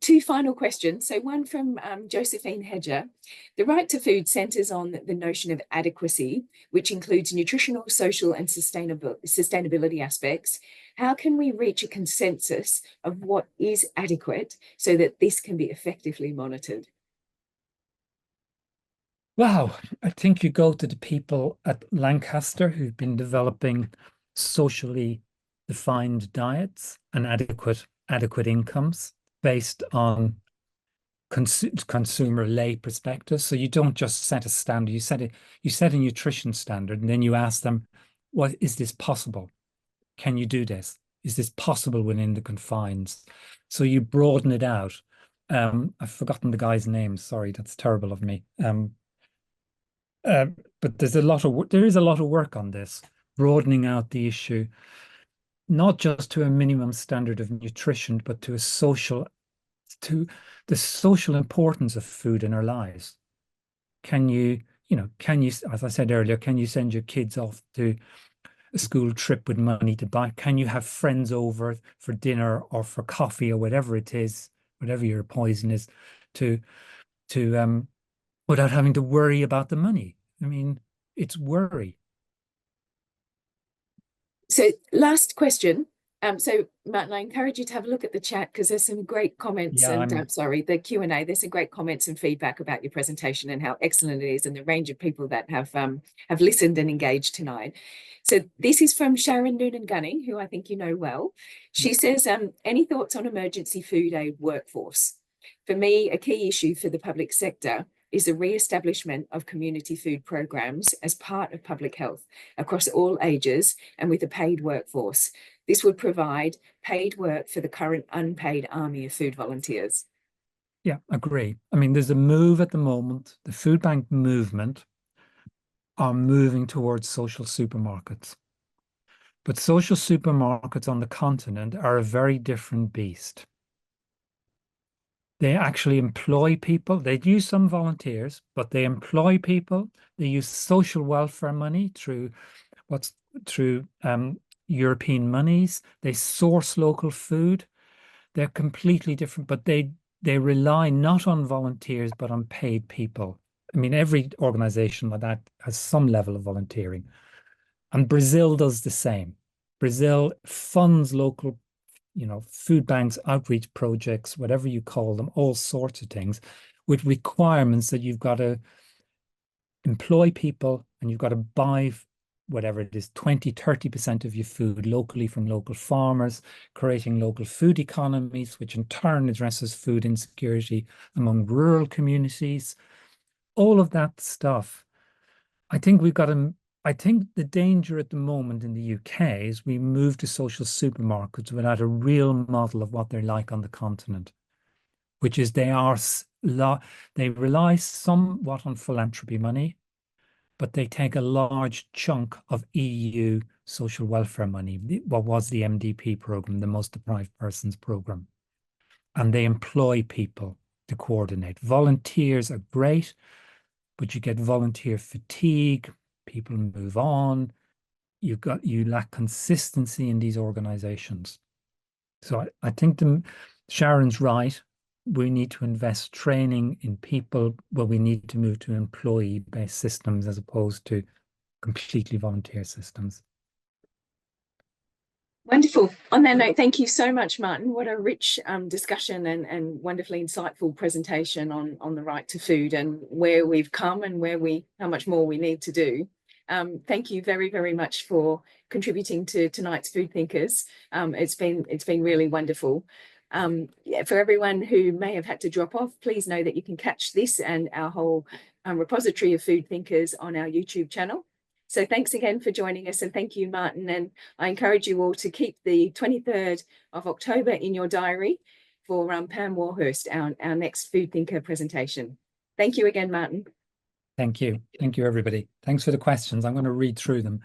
two final questions. So, one from Josephine Hedger. The right to food centres on the notion of adequacy, which includes nutritional, social, and sustainability aspects. How can we reach a consensus of what is adequate so that this can be effectively monitored? Wow, I think you go to the people at Lancaster who've been developing socially defined diets and adequate incomes based on consumer lay perspective. So you don't just set a standard, you set a nutrition standard, and then you ask them, what is this possible? Can you do this? Is this possible within the confines? So you broaden it out. I've forgotten the guy's name. Sorry, that's terrible of me. Uh, but there is a lot of work on this, broadening out the issue, not just to a minimum standard of nutrition, but to the social importance of food in our lives. As I said earlier, can you send your kids off to a school trip with money to buy? Can you have friends over for dinner or for coffee or whatever it is, whatever your poison is, to to without having to worry about the money? I mean, it's worry. So, last question. So Martin, I encourage you to have a look at the chat because there's some great comments Yeah, and I'm sorry, the Q&A. There's some great comments and feedback about your presentation and how excellent it is and the range of people that have listened and engaged tonight. So this is from Sharon Noonan Gunning, who I think you know well. She says, any thoughts on emergency food aid workforce? For me, a key issue for the public sector is the re-establishment of community food programs as part of public health across all ages and with a paid workforce. This would provide paid work for the current unpaid army of food volunteers. Yeah, agree. I mean, there's a move at the moment. The food bank movement are moving towards social supermarkets. But social supermarkets on the continent are a very different beast. They actually employ people. They use some volunteers, but they employ people. They use social welfare money what's through European monies. They source local food. They're completely different, but they rely not on volunteers, but on paid people. I mean, every organization like that has some level of volunteering. And Brazil does the same. Brazil funds local, food banks, outreach projects, whatever you call them, all sorts of things, with requirements that you've got to employ people and you've got to buy whatever it is, 20, 30% of your food locally from local farmers, creating local food economies, which in turn addresses food insecurity among rural communities. All of that stuff. I think I think the danger at the moment in the UK is we move to social supermarkets without a real model of what they're like on the continent, which is they rely somewhat on philanthropy money, but they take a large chunk of EU social welfare money, what was the MDP program, the Most Deprived Persons program, and they employ people to coordinate. Volunteers are great, but you get volunteer fatigue, people move on, you lack consistency in these organizations. So I think Sharon's right. We need to invest training in people, but we need to move to employee-based systems as opposed to completely volunteer systems. Wonderful. On that note, thank you so much, Martin. What a rich discussion and wonderfully insightful presentation on the right to food and where we've come and how much more we need to do. Thank you very, very much for contributing to tonight's Food Thinkers. It's been really wonderful. Yeah, for everyone who may have had to drop off, please know that you can catch this and our whole repository of Food Thinkers on our YouTube channel. So thanks again for joining us, and thank you, Martin. And I encourage you all to keep the 23rd of October in your diary for Pam Warhurst, our next Food Thinker presentation. Thank you again, Martin. Thank you. Thank you, everybody. Thanks for the questions. I'm going to read through them.